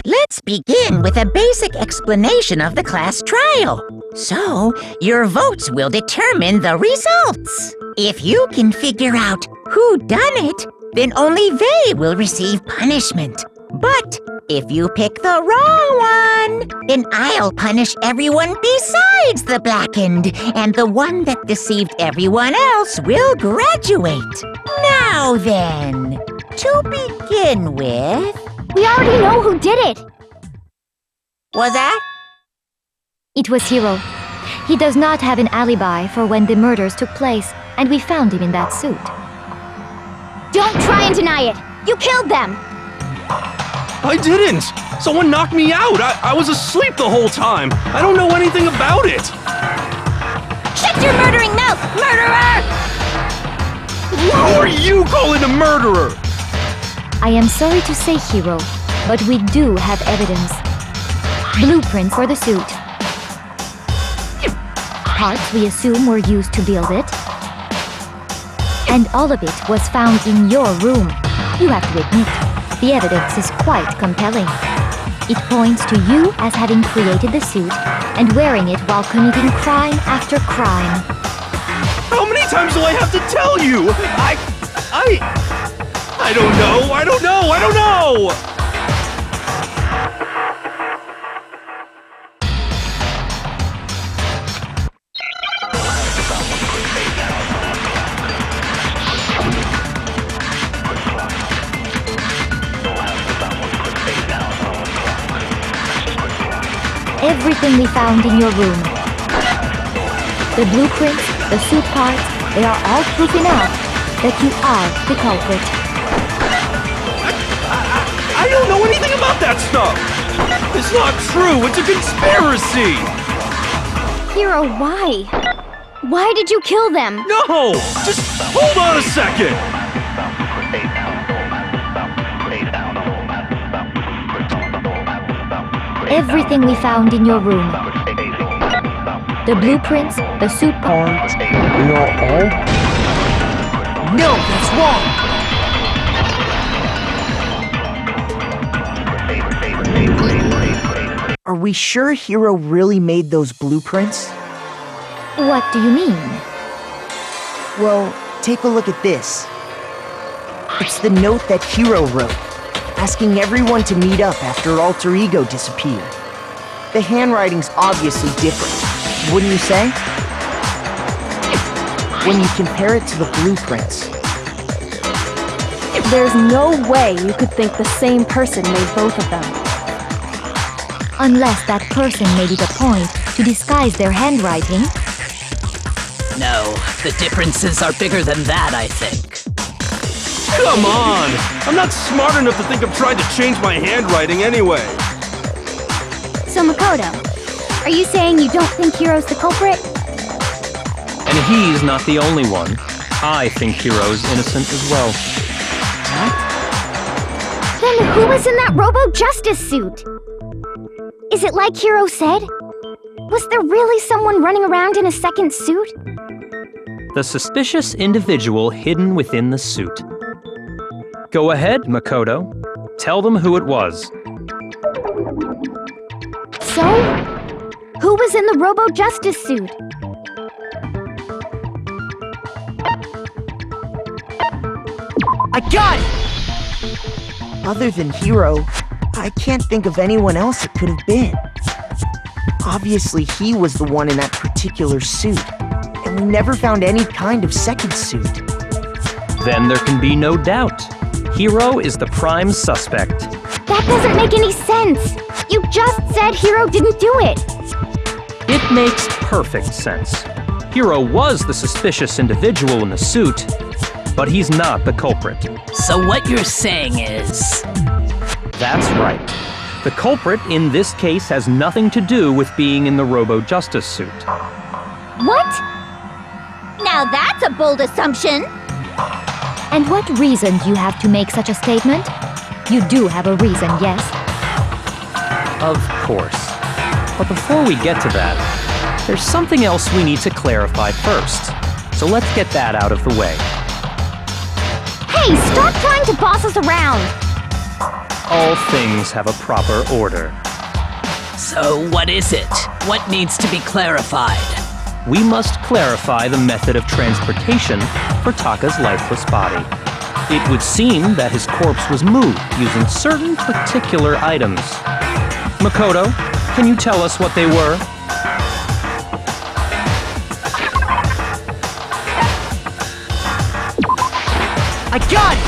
Let's begin with a basic explanation of the class trial. So, your votes will determine the results. If you can figure out who done it, then only they will receive punishment. But if you pick the wrong one, then I'll punish everyone besides the blackened, and the one that deceived everyone else will graduate. Now then, to begin with... We already know who did it! Was that? It was Hiro. He does not have an alibi for when the murders took place, and we found him in that suit. Don't try and deny it! You killed them! I didn't! Someone knocked me out! I was asleep the whole time! I don't know anything about it! Shut your murdering mouth, murderer! Who are you calling a murderer? I am sorry to say, Hiro, but we do have evidence. Blueprints for the suit. Parts we assume were used to build it. And all of it was found in your room. You have to admit, the evidence is quite compelling. It points to you as having created the suit and wearing it while committing crime after crime. How many times do I have to tell you? I don't know! I don't know! Everything we found in your room. The blueprints, the suit parts, they are all proof enough that you are the culprit. I don't know anything about that stuff! It's not true! It's a conspiracy! Hiro, why? Why did you kill them? No! Just hold on a second! Everything we found in your room. The blueprints, the suit parts. They are all? No, that's wrong! Are we sure Hiro really made those blueprints? What do you mean? Well, take a look at this. It's the note that Hiro wrote, asking everyone to meet up after Alter Ego disappeared. The handwriting's obviously different, wouldn't you say? When you compare it to the blueprints. There's no way you could think the same person made both of them. Unless that person made it a point to disguise their handwriting. No, the differences are bigger than that, I think. Come on! I'm not smart enough to think of trying to change my handwriting anyway. So Makoto, are you saying you don't think Hiro's the culprit? And he's not the only one. I think Hiro's innocent as well. Then who was in that Robo-Justice suit? Is it like Hiro said? Was there really someone running around in a second suit? The suspicious individual hidden within the suit. Go ahead, Makoto. Tell them who it was. So, who was in the Robo-Justice suit? I got it! Other than Hiro, I can't think of anyone else it could have been. Obviously, he was the one in that particular suit, and we never found any kind of second suit. Then there can be no doubt. Hiro is the prime suspect. That doesn't make any sense! You just said Hiro didn't do it! It makes perfect sense. Hiro was the suspicious individual in the suit, but he's not the culprit. So what you're saying is... That's right. The culprit in this case has nothing to do with being in the Robo-Justice suit. What? Now that's a bold assumption. And what reason do you have to make such a statement? You do have a reason, yes? Of course. But before we get to that, there's something else we need to clarify first. So let's get that out of the way. Hey, stop trying to boss us around! All things have a proper order. So what is it? What needs to be clarified? We must clarify the method of transportation for Taka's lifeless body. It would seem that his corpse was moved using certain particular items. Makoto, can you tell us what they were? I got it!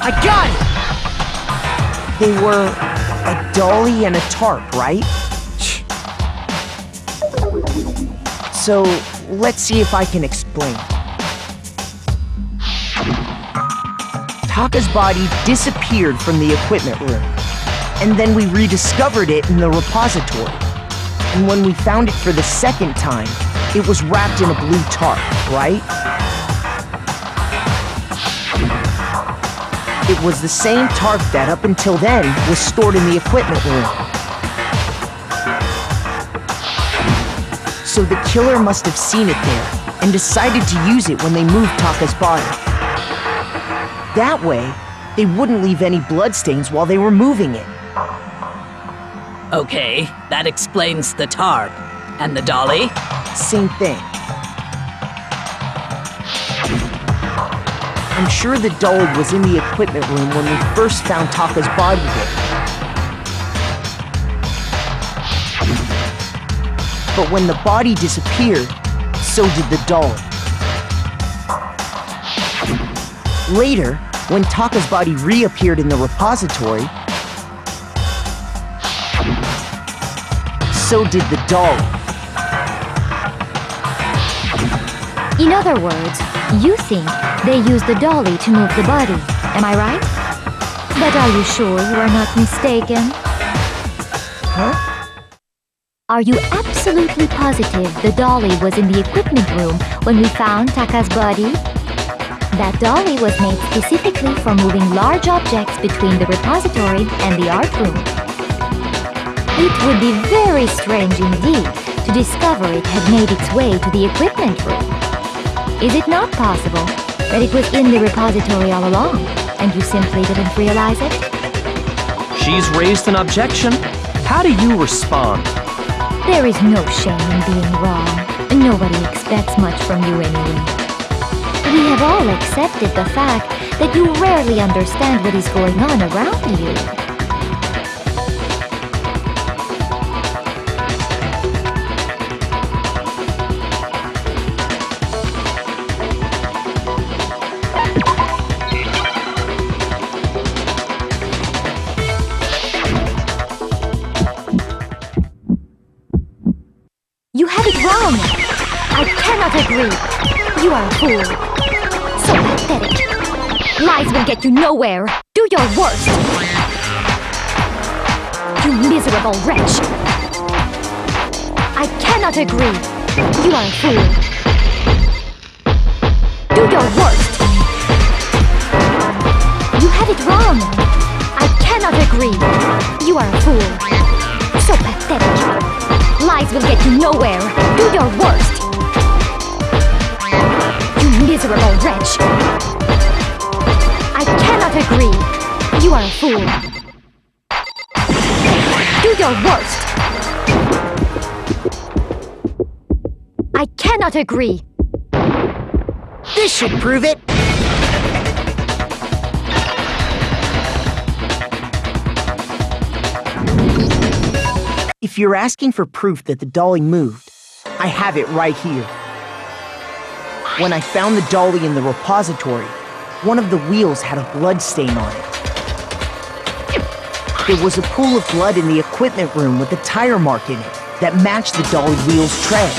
I got it! They were a dolly and a tarp, right? So, let's see if I can explain. Taka's body disappeared from the equipment room, and then we rediscovered it in the repository. And when we found it for the second time, it was wrapped in a blue tarp, right? It was the same tarp that, up until then, was stored in the equipment room. So the killer must have seen it there, and decided to use it when they moved Taka's body. That way, they wouldn't leave any bloodstains while they were moving it. Okay, that explains the tarp. And the dolly? Same thing. I'm sure the dolly was in the equipment room when we first found Taka's body there. But when the body disappeared, so did the dolly. Later, when Taka's body reappeared in the repository, so did the dolly. In other words, you think they used the dolly to move the body, am I right? But are you sure you are not mistaken? Huh? Are you absolutely positive the dolly was in the equipment room when we found Taka's body? That dolly was made specifically for moving large objects between the repository and the art room. It would be very strange indeed to discover it had made its way to the equipment room. Is it not possible that it was in the repository all along, and you simply didn't realize it? She's raised an objection. How do you respond? There is no shame in being wrong. Nobody expects much from you anyway. We have all accepted the fact that you rarely understand what is going on around you. You have it wrong! I cannot agree! You are a fool! So pathetic! Lies will get you nowhere! Do your worst! You miserable wretch! I cannot agree! You are a fool! Do your worst! You have it wrong! I cannot agree! You are a fool! So pathetic! Lies will get you nowhere! Do your worst! You miserable wretch! I cannot agree. You are a fool. Do your worst. I cannot agree. This should prove it. If you're asking for proof that the dolly moved, I have it right here. When I found the dolly in the repository, one of the wheels had a blood stain on it. There was a pool of blood in the equipment room with a tire mark in it that matched the dolly wheel's tread.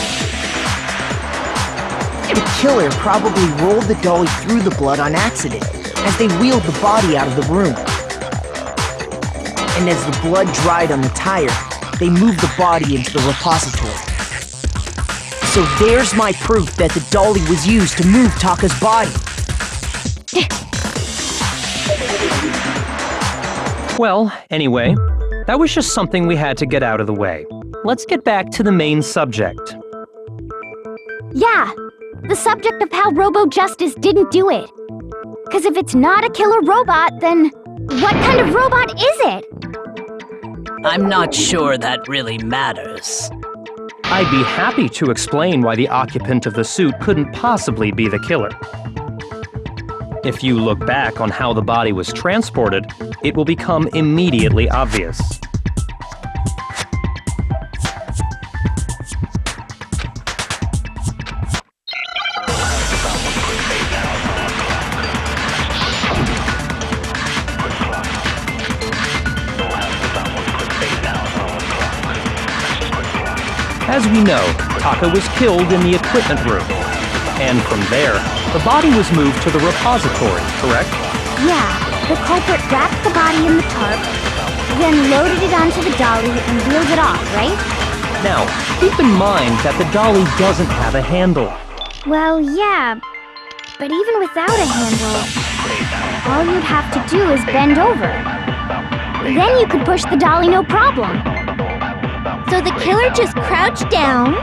The killer probably rolled the dolly through the blood on accident as they wheeled the body out of the room. And as the blood dried on the tire, they moved the body into the repository. So there's my proof that the dolly was used to move Taka's body. Well, anyway, that was just something we had to get out of the way. Let's get back to the main subject. Yeah, the subject of how Robo-Justice didn't do it. Because if it's not a killer robot, then what kind of robot is it? I'm not sure that really matters. I'd be happy to explain why the occupant of the suit couldn't possibly be the killer. If you look back on how the body was transported, it will become immediately obvious. As we know, Taka was killed in the equipment room. And from there, the body was moved to the repository, correct? Yeah, the culprit wrapped the body in the tarp, then loaded it onto the dolly and wheeled it off, right? Now, keep in mind that the dolly doesn't have a handle. Well, yeah, but even without a handle, all you'd have to do is bend over. Then you could push the dolly no problem. So the killer just crouched down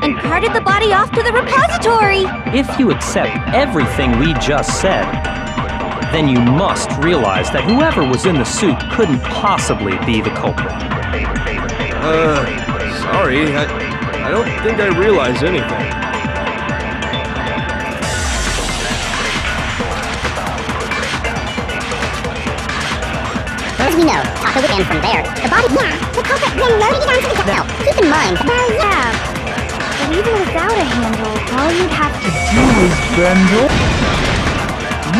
and carted the body off to the repository. If you accept everything we just said, then you must realize that whoever was in the suit couldn't possibly be the culprit. Sorry, I don't think I realize anything. As we know, Taka would end from there. The body, the culprit then loaded it onto the dolly. Now, keep in mind, Well, yeah, but even without a handle, all you'd have to Do is bend over.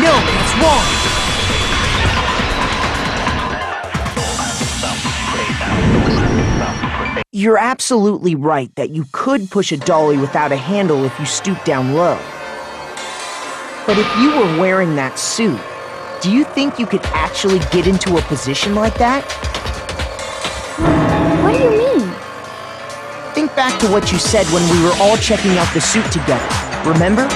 No, that's wrong. You're absolutely right that you could push a dolly without a handle if you stoop down low. But if you were wearing that suit, do you think you could actually get into a position like that? What do you mean? Think back to what you said when we were all checking out the suit together, remember?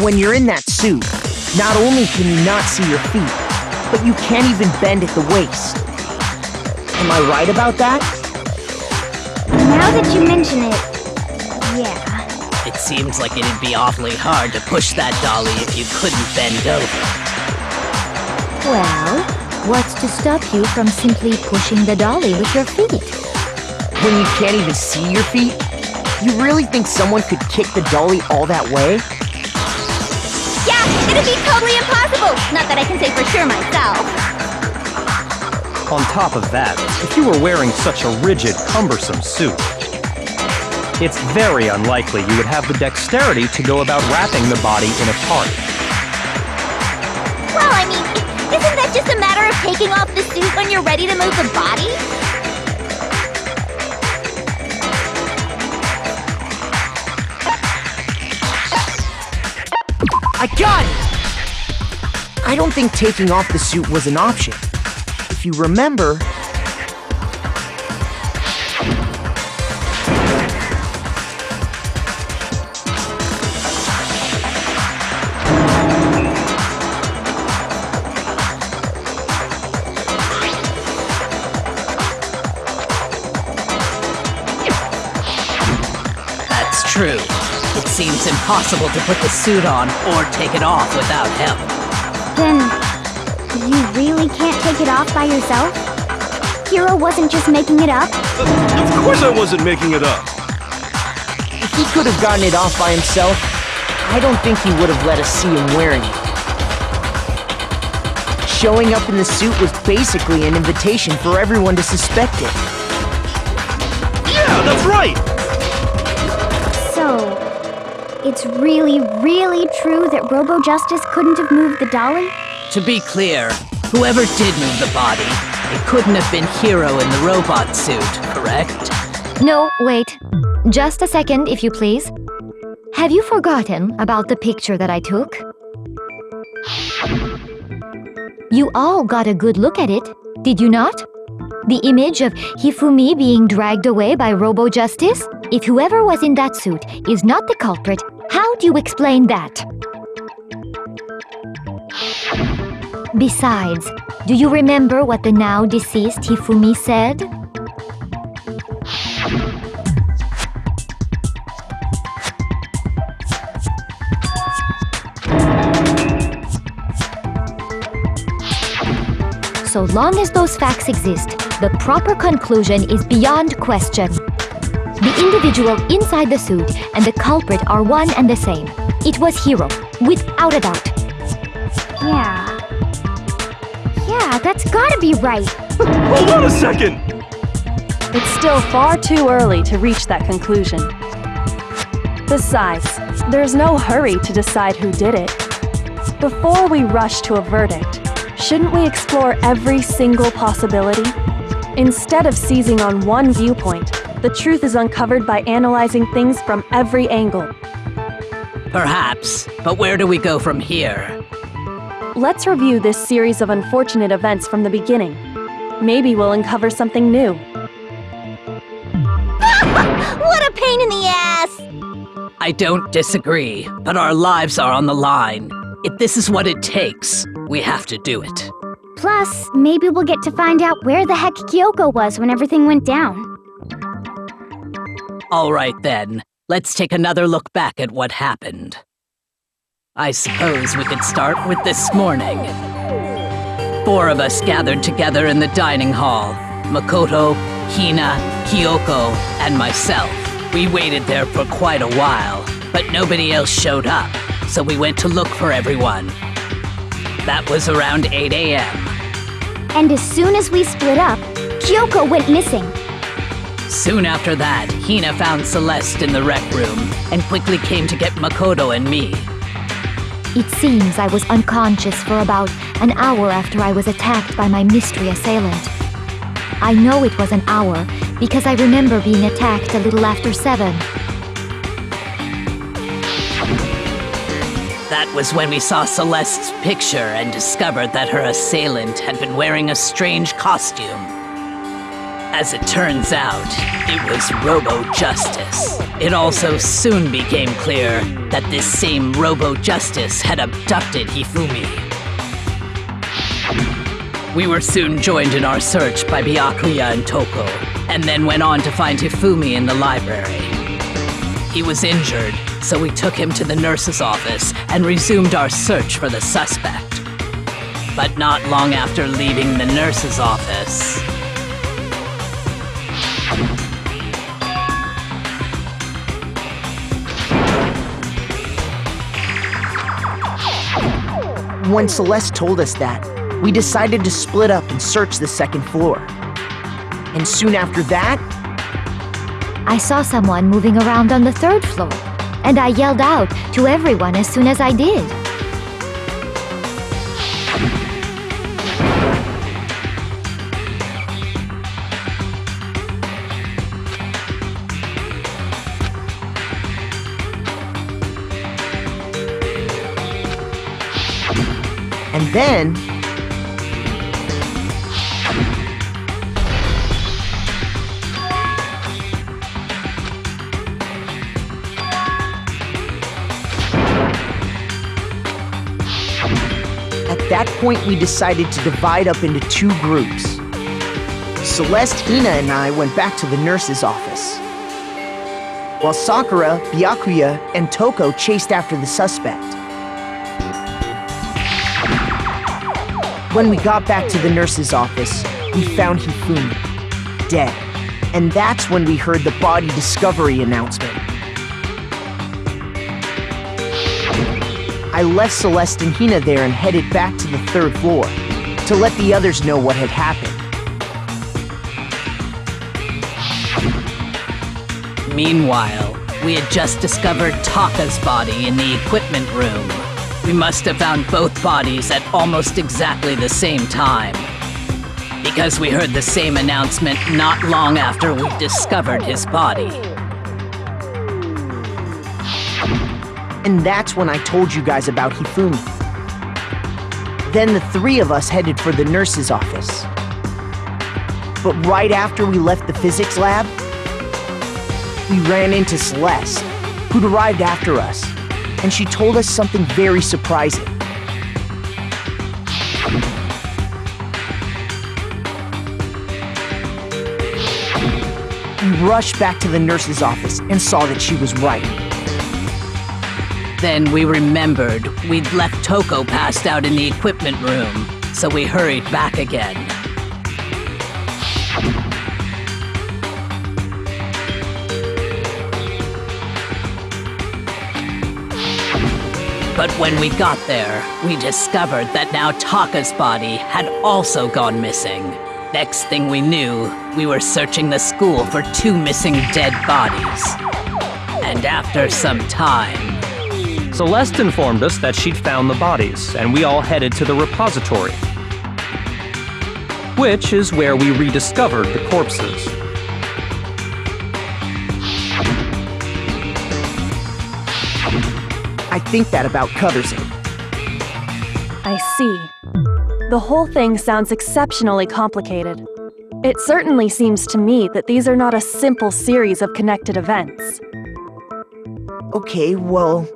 When you're in that suit, not only can you not see your feet, but you can't even bend at the waist. Am I right about that? Now that you mention it, yeah. It seems like it'd be awfully hard to push that dolly if you couldn't bend over. Well, what's to stop you from simply pushing the dolly with your feet? When you can't even see your feet? You really think someone could kick the dolly all that way? Yeah, it'd be totally impossible. Not that I can say for sure myself. On top of that, if you were wearing such a rigid, cumbersome suit, it's very unlikely you would have the dexterity to go about wrapping the body in a tarp. Well, I mean, isn't that just a matter of taking off the suit when you're ready to move the body? I got it! I don't think taking off the suit was an option. If you remember... true. It seems impossible to put the suit on or take it off without help. Then, you really can't take it off by yourself? Hiro wasn't just making it up? Of course I wasn't making it up. If he could have gotten it off by himself, I don't think he would have let us see him wearing it. Showing up in the suit was basically an invitation for everyone to suspect it. Yeah, that's right! So, it's really, really true that Robo-Justice couldn't have moved the dolly? To be clear, whoever did move the body, it couldn't have been Hiro in the robot suit, correct? No, wait. Just a second, if you please. Have you forgotten about the picture that I took? You all got a good look at it, did you not? The image of Hifumi being dragged away by Robo-Justice? If whoever was in that suit is not the culprit, how do you explain that? Besides, do you remember what the now deceased Hifumi said? So long as those facts exist, the proper conclusion is beyond question. The individual inside the suit and the culprit are one and the same. It was Hiro, without a doubt. Yeah, that's gotta be right. Hold on a second! It's still far too early to reach that conclusion. Besides, there's no hurry to decide who did it. Before we rush to a verdict, shouldn't we explore every single possibility? Instead of seizing on one viewpoint, the truth is uncovered by analyzing things from every angle. Perhaps, but where do we go from here? Let's review this series of unfortunate events from the beginning. Maybe we'll uncover something new. What a pain in the ass! I don't disagree, but our lives are on the line. If this is what it takes, we have to do it. Plus, maybe we'll get to find out where the heck Kyoko was when everything went down. All right then, let's take another look back at what happened. I suppose we could start with this morning. 4 of us gathered together in the dining hall. Makoto, Hina, Kyoko, and myself. We waited there for quite a while, but nobody else showed up, so we went to look for everyone. That was around 8 a.m. And as soon as we split up, Kyoko went missing. Soon after that, Hina found Celeste in the rec room and quickly came to get Makoto and me. It seems I was unconscious for about an hour after I was attacked by my mystery assailant. I know it was an hour because I remember being attacked a little after 7. That was when we saw Celeste's picture and discovered that her assailant had been wearing a strange costume. As it turns out, it was Robo-Justice. It also soon became clear that this same Robo-Justice had abducted Hifumi. We were soon joined in our search by Byakuya and Toko, and then went on to find Hifumi in the library. He was injured, so we took him to the nurse's office and resumed our search for the suspect. But not long after leaving the nurse's office, When Celeste told us that, we decided to split up and search the second floor. And soon after that, I saw someone moving around on the 3rd floor, and I yelled out to everyone as soon as I did. and then at that point, we decided to divide up into 2 groups. Celeste, Hina, and I went back to the nurse's office. while Sakura, Byakuya, and Toko chased after the suspect. When we got back to the nurse's office, we found Hifumi, dead. And that's when we heard the body discovery announcement. I left Celeste and Hina there and headed back to the 3rd floor to let the others know what had happened. Meanwhile, we had just discovered Taka's body in the equipment room. We must have found both bodies at almost exactly the same time, because we heard the same announcement not long after we discovered his body. And that's when I told you guys about Hifumi. Then the 3 of us headed for the nurse's office. But right after we left the physics lab, we ran into Celeste, who'd arrived after us, and she told us something very surprising. We rushed back to the nurse's office and saw that she was right. Then we remembered we'd left Toko passed out in the equipment room, so we hurried back again. But when we got there, we discovered that now Taka's body had also gone missing. Next thing we knew, we were searching the school for 2 missing dead bodies. And after some time, Celeste informed us that she'd found the bodies, and we all headed to the repository, which is where we rediscovered the corpses. I think that about covers it. I see. The whole thing sounds exceptionally complicated. It certainly seems to me that these are not a simple series of connected events. Okay, well,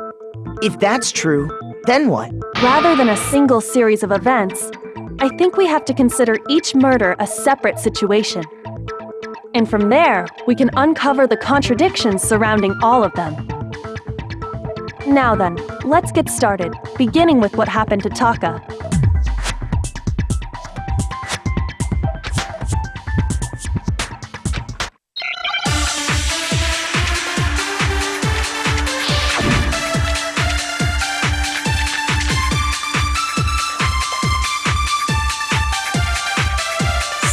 if that's true, then what? Rather than a single series of events, I think we have to consider each murder a separate situation. And from there, we can uncover the contradictions surrounding all of them. Now then, let's get started, beginning with what happened to Taka.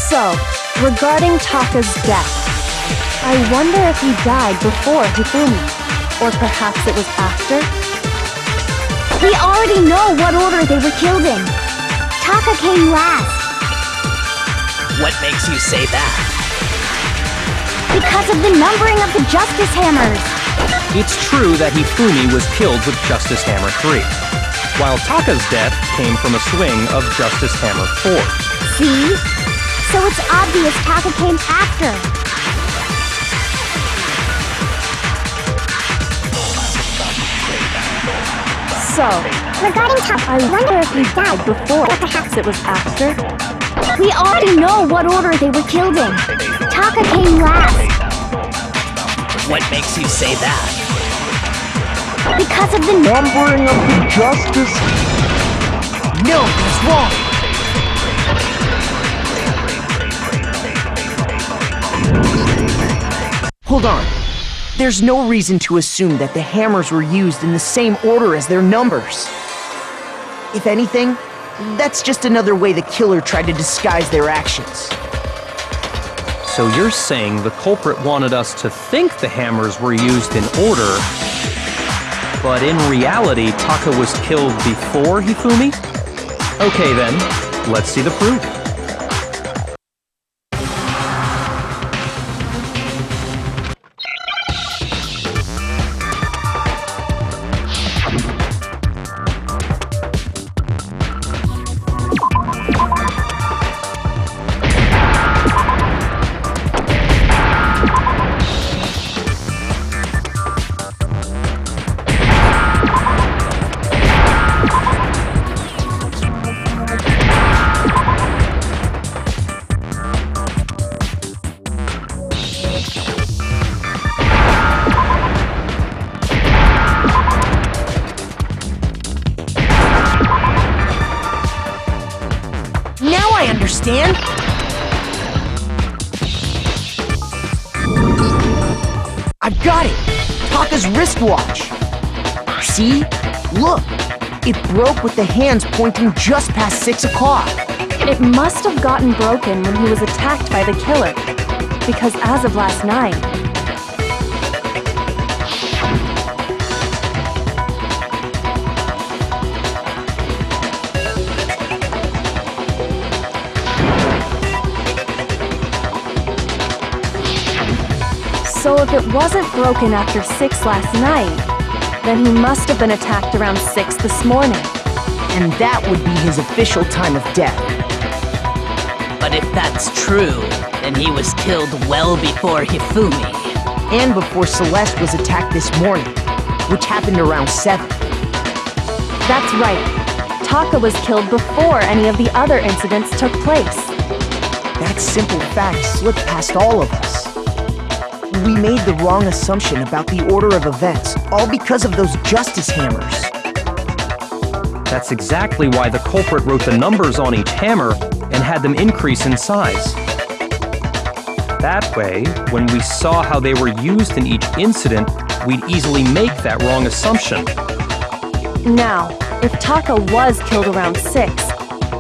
So, regarding Taka's death, I wonder if he died before Hifumi. Or perhaps it was after? We already know what order they were killed in. Taka came last. what makes you say that? Because of the numbering of the Justice Hammers. It's true that Hifumi was killed with Justice Hammer 3, while Taka's death came from a swing of Justice Hammer 4. See? So it's obvious Taka came after. So, Regarding Taka, I wonder if he died before, or perhaps it was after? we already know what order they were killed in. Taka came last. What makes you say that? Because of the Numbering of the Justice... No, that's wrong! Hold on. There's no reason to assume that the hammers were used in the same order as their numbers. If anything, that's just another way the killer tried to disguise their actions. So you're saying the culprit wanted us to think the hammers were used in order, but in reality, Taka was killed before Hifumi? Okay then, let's see the proof. Got it! Taka's wristwatch! See? Look! It broke with the hands pointing just past 6 o'clock. It must have gotten broken when he was attacked by the killer. Because as of last night, so if it wasn't broken after 6 last night, then he must have been attacked around 6 this morning. And that would be his official time of death. But if that's true, then he was killed well before Hifumi. And before Celeste was attacked this morning, which happened around 7. That's right. Taka was killed before any of the other incidents took place. That simple fact slipped past all of us. We made the wrong assumption about the order of events, all because of those justice hammers. That's exactly why the culprit wrote the numbers on each hammer and had them increase in size. That way, when we saw how they were used in each incident, we'd easily make that wrong assumption. Now, if Taka was killed around 6,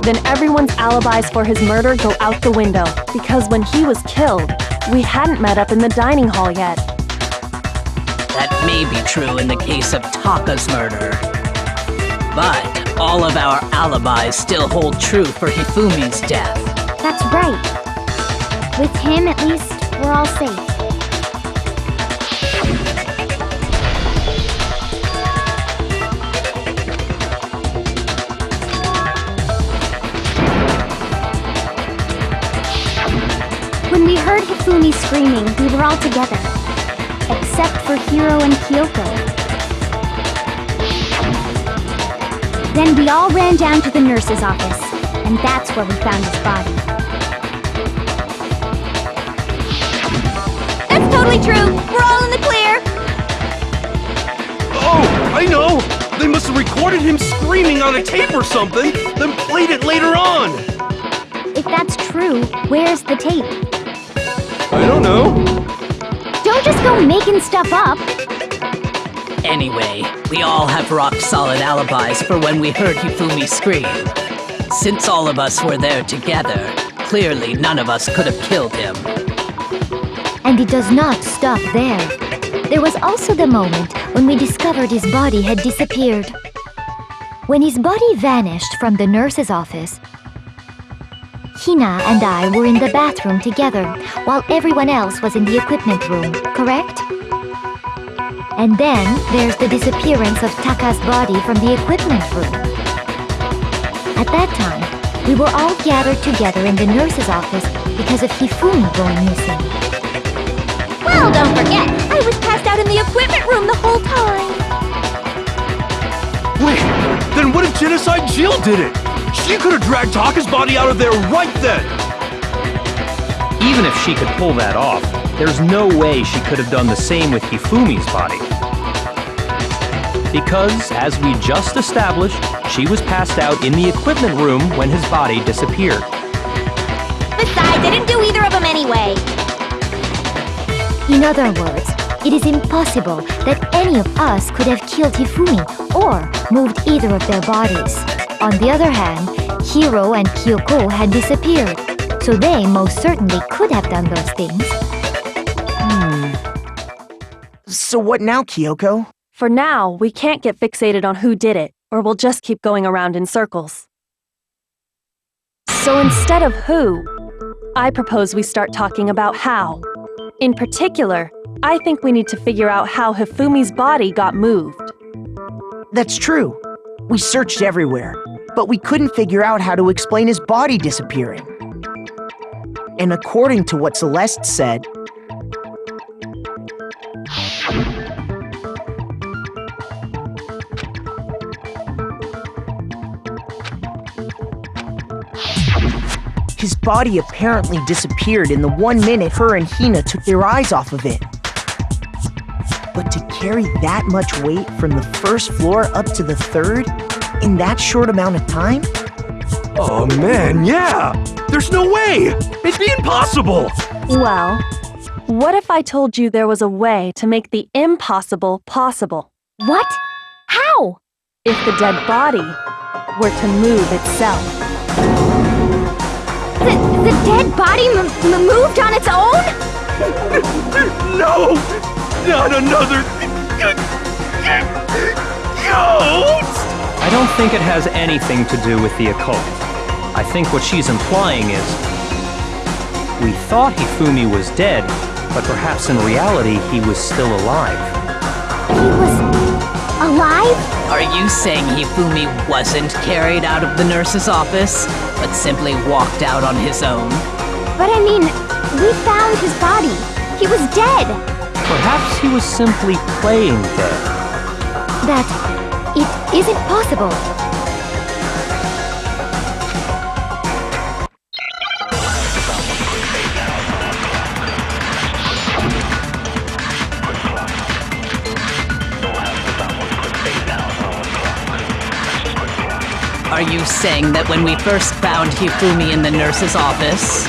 then everyone's alibis for his murder go out the window, because when he was killed, we hadn't met up in the dining hall yet. That may be true in the case of Taka's murder. But all of our alibis still hold true for Hifumi's death. That's right. With him, at least, we're all safe. When we heard Hifumi screaming, we were all together. Except for Hiro and Kyoko. Then we all ran down to the nurse's office, and that's where we found his body. That's totally true! We're all in the clear! Oh, I know! They must have recorded him screaming on a tape or something, then played it later on! If that's true, where's the tape? I don't know. Don't just go making stuff up! Anyway, we all have rock-solid alibis for when we heard Hifumi scream. Since all of us were there together, clearly none of us could have killed him. And it does not stop there. There was also the moment when we discovered his body had disappeared. When his body vanished from the nurse's office, Hina and I were in the bathroom together, while everyone else was in the equipment room, correct? And then there's the disappearance of Taka's body from the equipment room. At that time, we were all gathered together in the nurse's office because of Hifumi going missing. Well, don't forget, I was passed out in the equipment room the whole time! Wait, then what if Genocide Jill did it? She could have dragged Taka's body out of there right then! Even if she could pull that off, there's no way she could have done the same with Hifumi's body. Because, as we just established, she was passed out in the equipment room when his body disappeared. Besides, I didn't do either of them anyway! In other words, it is impossible that any of us could have killed Hifumi or moved either of their bodies. On the other hand, Hiro and Kyoko had disappeared, so they most certainly could have done those things. So what now, Kyoko? For now, we can't get fixated on who did it, or we'll just keep going around in circles. So instead of who, I propose we start talking about how. In particular, I think we need to figure out how Hifumi's body got moved. That's true. We searched everywhere, but we couldn't figure out how to explain his body disappearing. And according to what Celeste said, his body apparently disappeared in the 1 minute her and Hina took their eyes off of it. But to carry that much weight from the first floor up to the 3rd in that short amount of time? Oh man, yeah! There's no way! It'd be impossible! Well, What if I told you there was a way to make the impossible possible? What? How? If the dead body were to move itself. The dead body moved on its own? No! Not another ghost! I don't think it has anything to do with the occult. I think what she's implying is, we thought Hifumi was dead, but perhaps in reality he was still alive. He was alive? Are you saying Hifumi wasn't carried out of the nurse's office, but simply walked out on his own? But I mean, we found his body. He was dead. Perhaps he was simply playing dead. That it isn't possible. Are you saying that when we first found Hifumi in the nurse's office,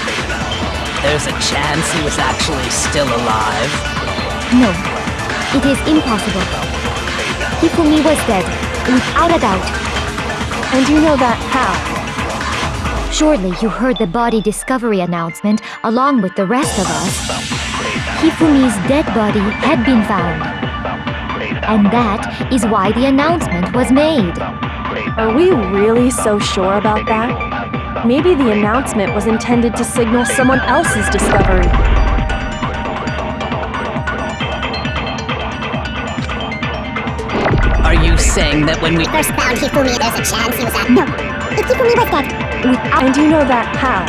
there's a chance he was actually still alive? No, it is impossible. Hifumi was dead, without a doubt. And you know that how? Surely you heard the body discovery announcement along with the rest of us. Hifumi's dead body had been found. And that is why the announcement was made. Are we really so sure about that? Maybe the announcement was intended to signal someone else's discovery. Are you saying that when we First found Hifumi, there's a chance he was at... No, if Hifumi was dead. And you know that how?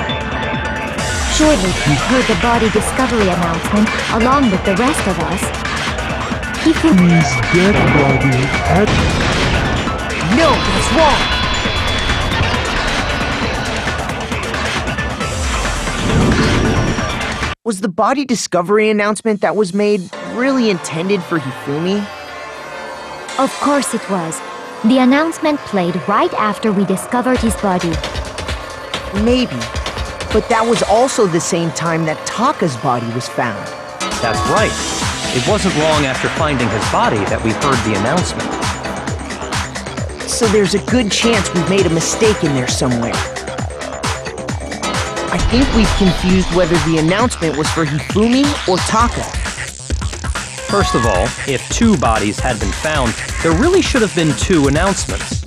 Surely you heard the body discovery announcement along with the rest of us. Hifumi's dead body had... No, that's wrong! Was the body discovery announcement that was made really intended for Hifumi? Of course it was. The announcement played right after we discovered his body. Maybe. But that was also the same time that Taka's body was found. That's right. It wasn't long after finding his body that we heard the announcement. So there's a good chance we've made a mistake in there somewhere. I think we've confused whether the announcement was for Hifumi or Taka. First of all, if two bodies had been found, there really should have been two announcements.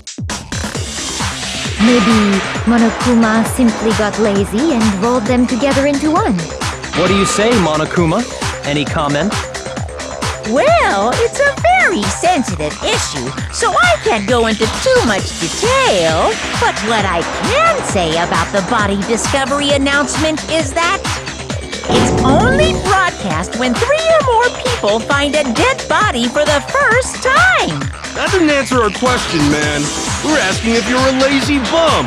Maybe Monokuma simply got lazy and rolled them together into one. What do you say, Monokuma? Any comment? Well, it's a very sensitive issue, so I can't go into too much detail. But what I can say about the body discovery announcement is that it's only broadcast when 3 or more people find a dead body for the first time. That didn't answer our question, man. We were asking if you're a lazy bum.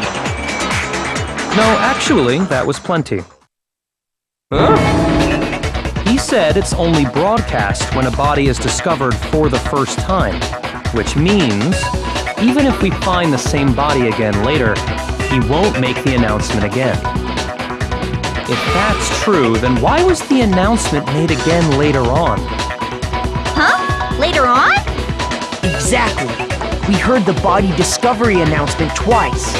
No, actually, that was plenty. Huh? He said it's only broadcast when a body is discovered for the first time, which means, even if we find the same body again later, he won't make the announcement again. If that's true, then why was the announcement made again later on? Huh? Later on? Exactly. We heard the body discovery announcement twice.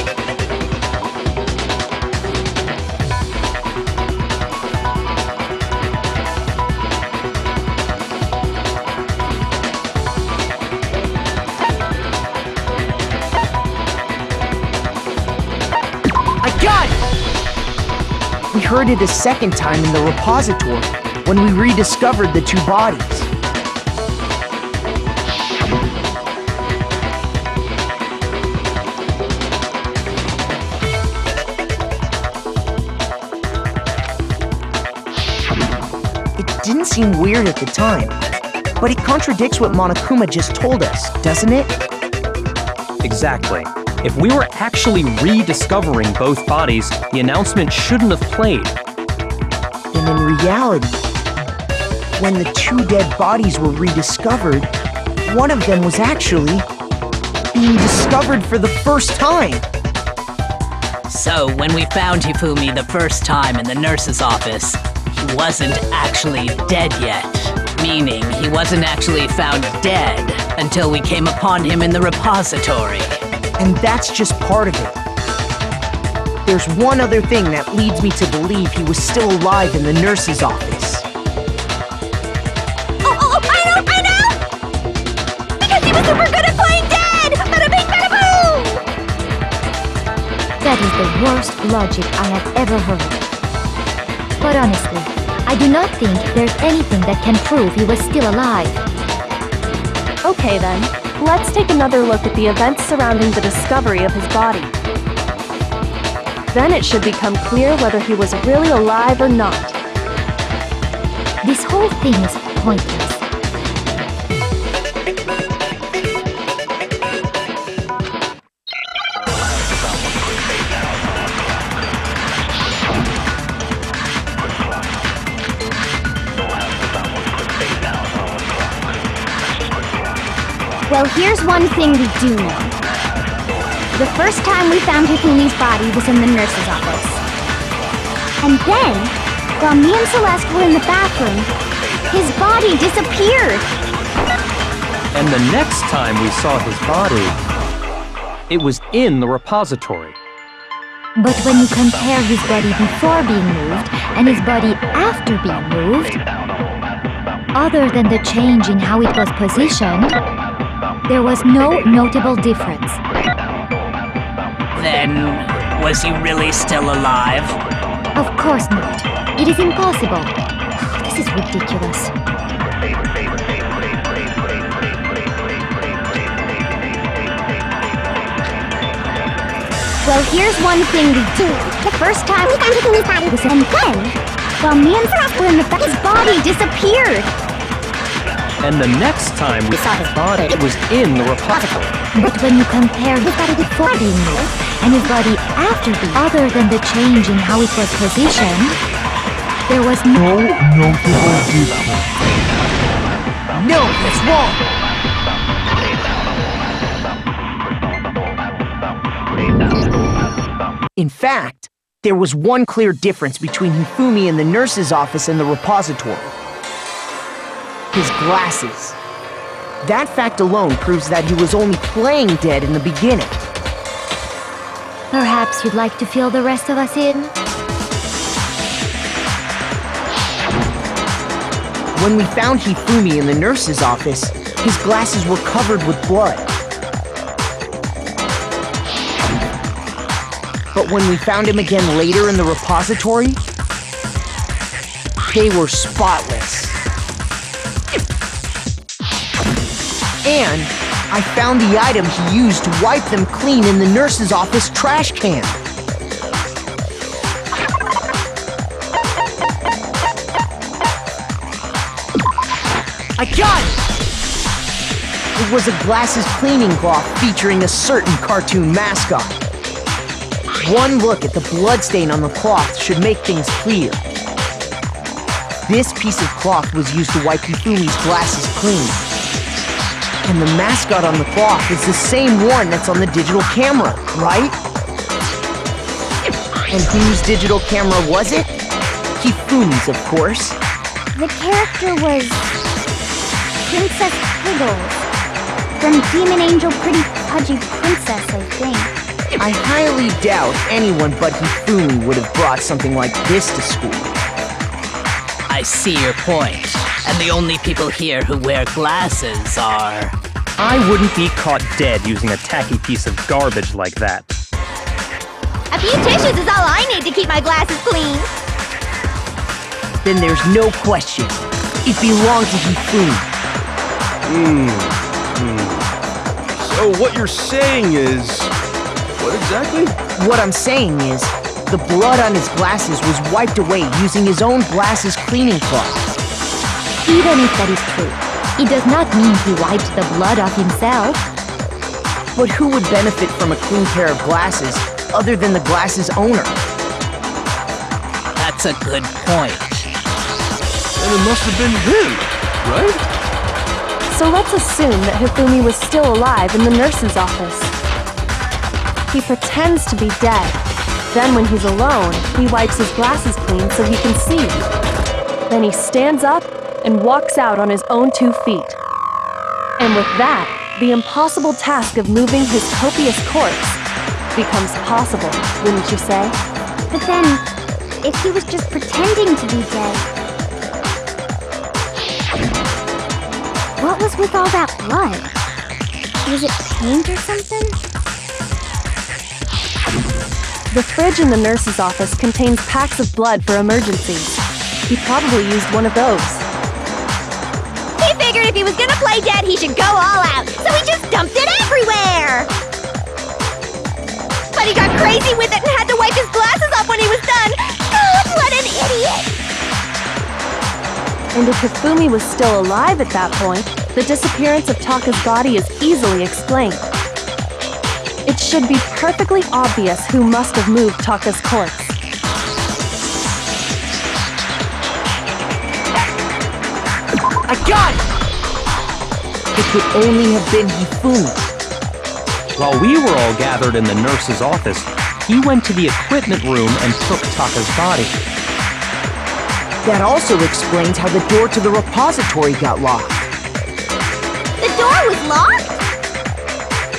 We heard it a second time in the repository, when we rediscovered the two bodies. It didn't seem weird at the time, but it contradicts what Monokuma just told us, doesn't it? Exactly. If we were actually rediscovering both bodies, the announcement shouldn't have played. And in reality, when the two dead bodies were rediscovered, one of them was actually being discovered for the first time. So, when we found Hifumi the first time in the nurse's office, wasn't actually dead yet. Meaning he wasn't actually found dead until we came upon him in the repository. And that's just part of it. There's one other thing that leads me to believe he was still alive in the nurse's office. Oh, I know! Because he was super good at playing dead! Bada bing, bada boom! That is the worst logic I have ever heard. But honestly, I do not think there's anything that can prove he was still alive. Okay then, let's take another look at the events surrounding the discovery of his body. Then it should become clear whether he was really alive or not. This whole thing is pointless. Well, here's one thing we do know. The first time we found Hifumi's body was in the nurse's office. And then, while me and Celeste were in the bathroom, his body disappeared. And the next time we saw his body, it was in the repository. But when you compare his body before being moved and his body after being moved, other than the change in how it was positioned, there was no notable difference. Then, was he really still alive? Of course not. It is impossible. This is ridiculous. Well, here's one thing we do. The first time we found Hifumi's body was and then, while me and Celeste were in the bath, his body disappeared. And the next time we saw his body, it was in the repository. But when you compare his body before being moved and his body after being, other than the change in how it was positioned, there was No notable difference. No, that's wrong! In fact, there was one clear difference between Hifumi in the nurse's office and the repository. His glasses. That fact alone proves that he was only playing dead in the beginning. Perhaps you'd like to fill the rest of us in? When we found Hifumi in the nurse's office, his glasses were covered with blood. But when we found him again later in the repository, they were spotless. And I found the item he used to wipe them clean in the nurse's office trash can. I got it! It was a glasses cleaning cloth featuring a certain cartoon mascot. One look at the bloodstain on the cloth should make things clear. This piece of cloth was used to wipe Hifumi's glasses clean. And the mascot on the cloth is the same one that's on the digital camera, right? And whose digital camera was it? Hifumi's, of course. The character was Princess Piggles from Demon Angel Pretty Pudgy Princess, I think. I highly doubt anyone but Hifumi would have brought something like this to school. I see your point. And the only people here who wear glasses are... I wouldn't be caught dead using a tacky piece of garbage like that. A few tissues is all I need to keep my glasses clean. Then there's no question. It belonged to Hifumi. So what you're saying is... What exactly? What I'm saying is, the blood on his glasses was wiped away using his own glasses cleaning cloth. Even if that is true, it does not mean he wiped the blood off himself. But who would benefit from a clean pair of glasses other than the glasses owner? That's a good point. And it must have been him, right? So let's assume that Hifumi was still alive in the nurse's office. He pretends to be dead. Then when he's alone, he wipes his glasses clean so he can see. Then he stands up and walks out on his own 2 feet. And with that, the impossible task of moving his copious corpse becomes possible, wouldn't you say? But then, if he was just pretending to be dead, what was with all that blood? Was it paint or something? The fridge in the nurse's office contains packs of blood for emergencies. He probably used one of those. He figured if he was gonna play dead, he should go all out, so he just dumped it everywhere! But he got crazy with it and had to wipe his glasses off when he was done! God, what an idiot! And if Hifumi was still alive at that point, the disappearance of Taka's body is easily explained. It should be perfectly obvious who must have moved Taka's corpse. I got it! It could only have been Hifumi. While we were all gathered in the nurse's office, he went to the equipment room and took Taka's body. That also explains how the door to the repository got locked. The door was locked?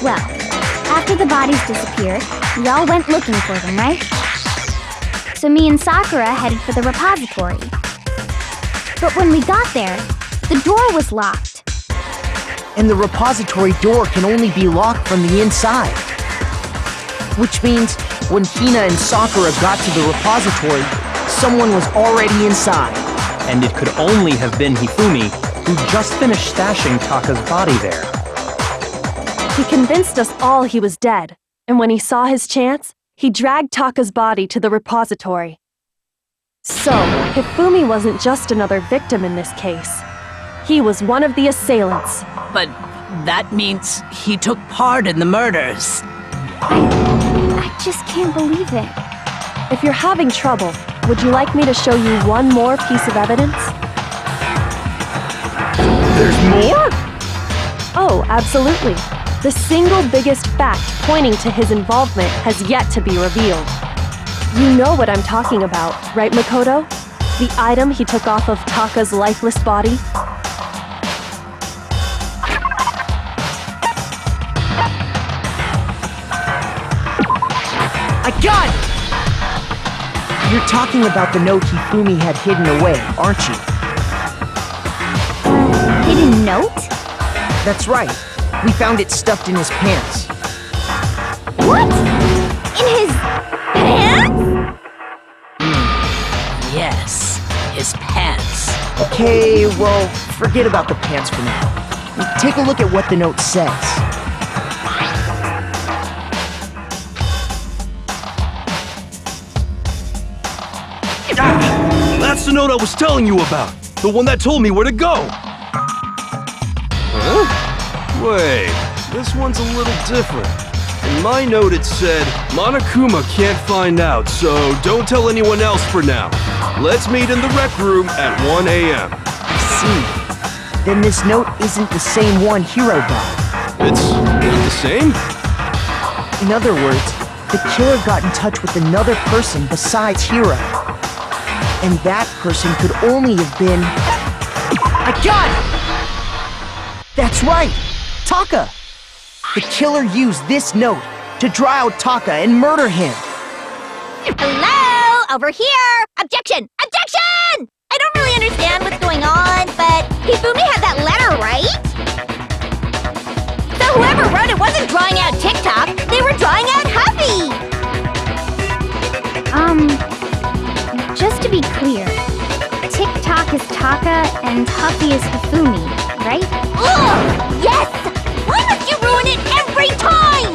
Well, after the bodies disappeared, we all went looking for them, right? So me and Sakura headed for the repository. But when we got there, the door was locked. And the repository door can only be locked from the inside. Which means when Hina and Sakura got to the repository, someone was already inside. And it could only have been Hifumi, who just finished stashing Taka's body there. He convinced us all he was dead, and when he saw his chance, he dragged Taka's body to the repository. So, Hifumi wasn't just another victim in this case. He was one of the assailants. But that means he took part in the murders. I just can't believe it. If you're having trouble, would you like me to show you one more piece of evidence? There's more? Oh, absolutely. The single biggest fact pointing to his involvement has yet to be revealed. You know what I'm talking about, right, Makoto? The item he took off of Taka's lifeless body? I got it! You're talking about the note Hifumi had hidden away, aren't you? Hidden note? That's right. We found it stuffed in his pants. What? In his pants? Yes, his pants. Okay, well, forget about the pants for now. Take a look at what the note says. That's the note I was telling you about. The one that told me where to go. Huh? Wait, this one's a little different. In my note it said, Monokuma can't find out, so don't tell anyone else for now. Let's meet in the rec room at 1 a.m. I see. Then this note isn't the same one Hiro got. It's not the same? In other words, the killer got in touch with another person besides Hiro. And that person could only have been... I got it! That's right! Taka! The killer used this note to draw out Taka and murder him. Hello? Over here! Objection! Objection! I don't really understand what's going on, but Hifumi had that letter, right? So whoever wrote it wasn't drawing out TikTok, they were drawing out Huffy! Just to be clear, TikTok is Taka and Huffy is Hifumi, right? Ugh! Yes! Why must you ruin it every time?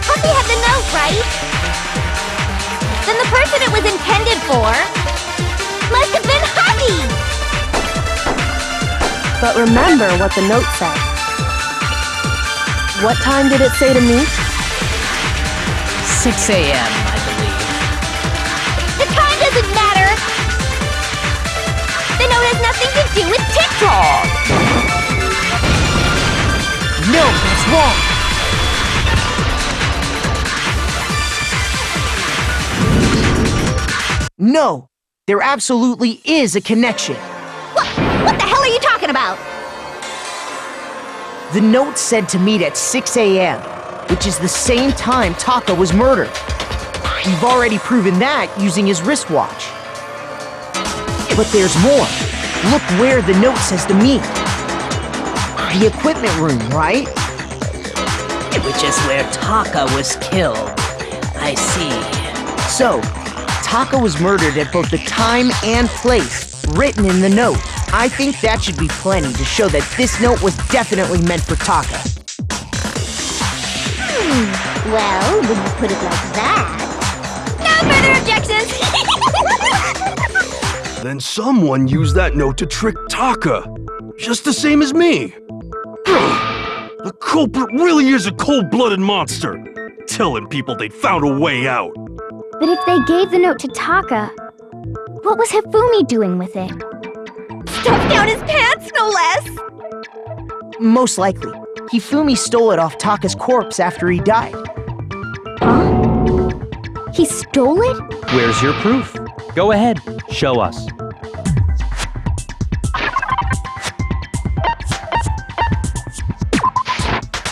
Huffy had the note, right? Then the person it was intended for must have been Huffy! But remember what the note said. What time did it say to meet? 6 a.m., I believe. The No, there absolutely is a connection. What the hell are you talking about? The note said to meet at 6 a.m., which is the same time Taka was murdered. We've already proven that using his wristwatch. But there's more. Look where the note says to meet. The equipment room, right? Which is where Taka was killed. I see. So, Taka was murdered at both the time and place written in the note. I think that should be plenty to show that this note was definitely meant for Taka. Well, when you put it like that... No further objections! Then someone used that note to trick Taka. Just the same as me. The culprit really is a cold-blooded monster. Telling people they'd found a way out. But if they gave the note to Taka, what was Hifumi doing with it? Stuffed down his pants, no less! Most likely, Hifumi stole it off Taka's corpse after he died. Huh? He stole it? Where's your proof? Go ahead, show us.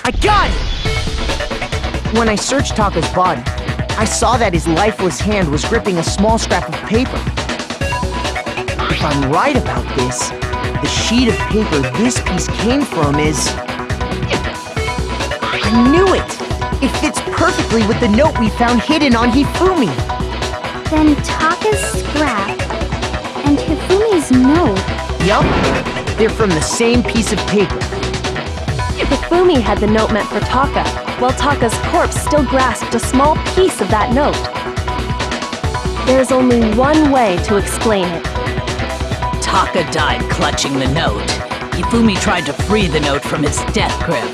I got it! When I searched Taka's body, I saw that his lifeless hand was gripping a small scrap of paper. If I'm right about this, the sheet of paper this piece came from is... I knew it! It fits perfectly with the note we found hidden on Hifumi. Then Taka's scrap and Hifumi's note... Yup, they're from the same piece of paper. Hifumi had the note meant for Taka, while Taka's corpse still grasped a small piece of that note. There's only one way to explain it. Taka died clutching the note. Hifumi tried to free the note from his death grip,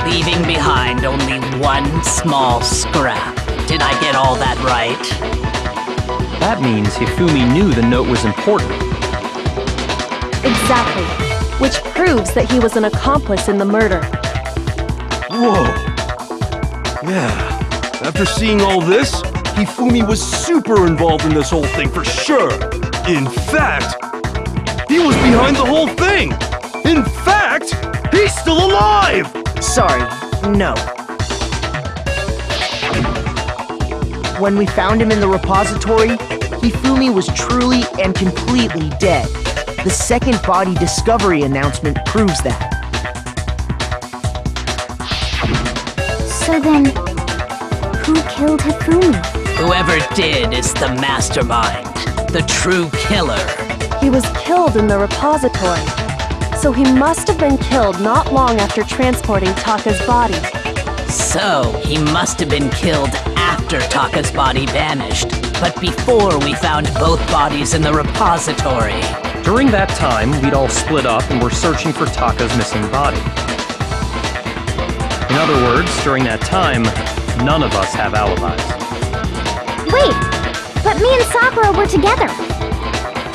leaving behind only one small scrap. Did I get all that right? That means Hifumi knew the note was important. Exactly. Which proves that he was an accomplice in the murder. Whoa. Yeah. After seeing all this, Hifumi was super involved in this whole thing for sure. In fact, he was behind the whole thing. In fact, he's still alive! Sorry, no. When we found him in the repository, Hifumi was truly and completely dead. The second body discovery announcement proves that. So then, who killed Hifumi? Whoever did is the mastermind, the true killer. He was killed in the repository, so he must have been killed not long after transporting Taka's body. So, he must have been killed after Taka's body vanished, but before we found both bodies in the repository. During that time, we'd all split up and were searching for Taka's missing body. In other words, during that time, none of us have alibis. Wait, but me and Sakura were together.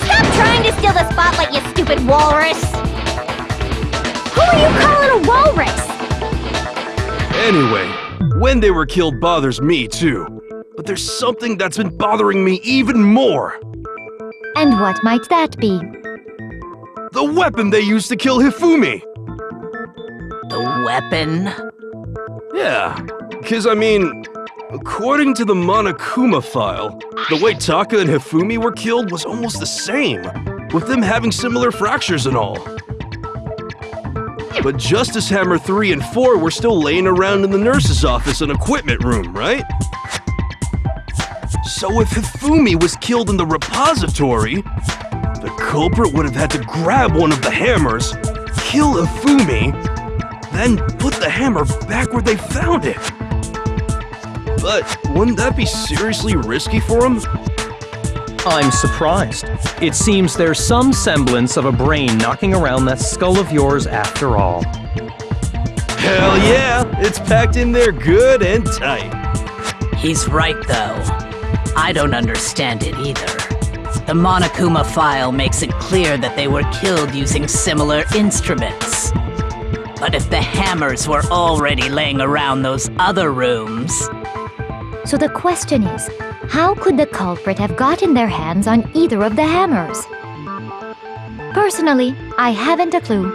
Stop trying to steal the spotlight, you stupid walrus! Who are you calling a walrus? Anyway, when they were killed bothers me too. But there's something that's been bothering me even more. And what might that be? The weapon they used to kill Hifumi! The weapon? Yeah, because I mean, according to the Monokuma file, the way Taka and Hifumi were killed was almost the same, with them having similar fractures and all. But Justice Hammer 3 and 4 were still laying around in the nurse's office and equipment room, right? So if Hifumi was killed in the repository, the culprit would have had to grab one of the hammers, kill Hifumi, then put the hammer back where they found it. But wouldn't that be seriously risky for him? I'm surprised. It seems there's some semblance of a brain knocking around that skull of yours after all. Hell yeah, it's packed in there good and tight. He's right, though. I don't understand it either. The Monokuma file makes it clear that they were killed using similar instruments. But if the hammers were already laying around those other rooms... So the question is, How could the culprit have gotten their hands on either of the hammers? Personally, I haven't a clue.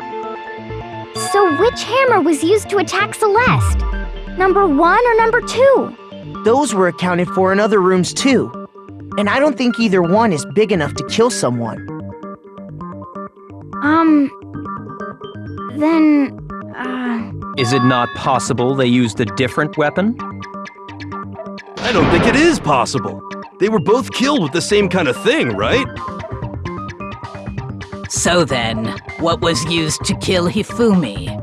So which hammer was used to attack Celeste? Number 1 or number 2? Those were accounted for in other rooms too. And I don't think either one is big enough to kill someone. Is it not possible they used a different weapon? I don't think it is possible. They were both killed with the same kind of thing, right? So then, what was used to kill Hifumi?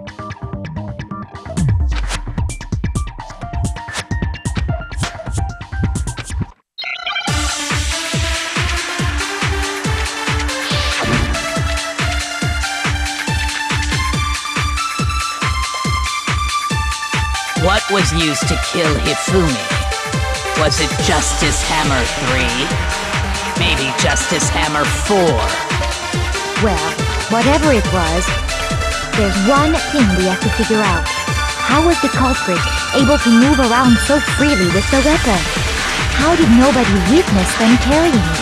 What was used to kill Hifumi? Was it Justice Hammer 3? Maybe Justice Hammer 4? Well, whatever it was, there's one thing we have to figure out. How was the culprit able to move around so freely with the weapon? How did nobody witness them carrying it?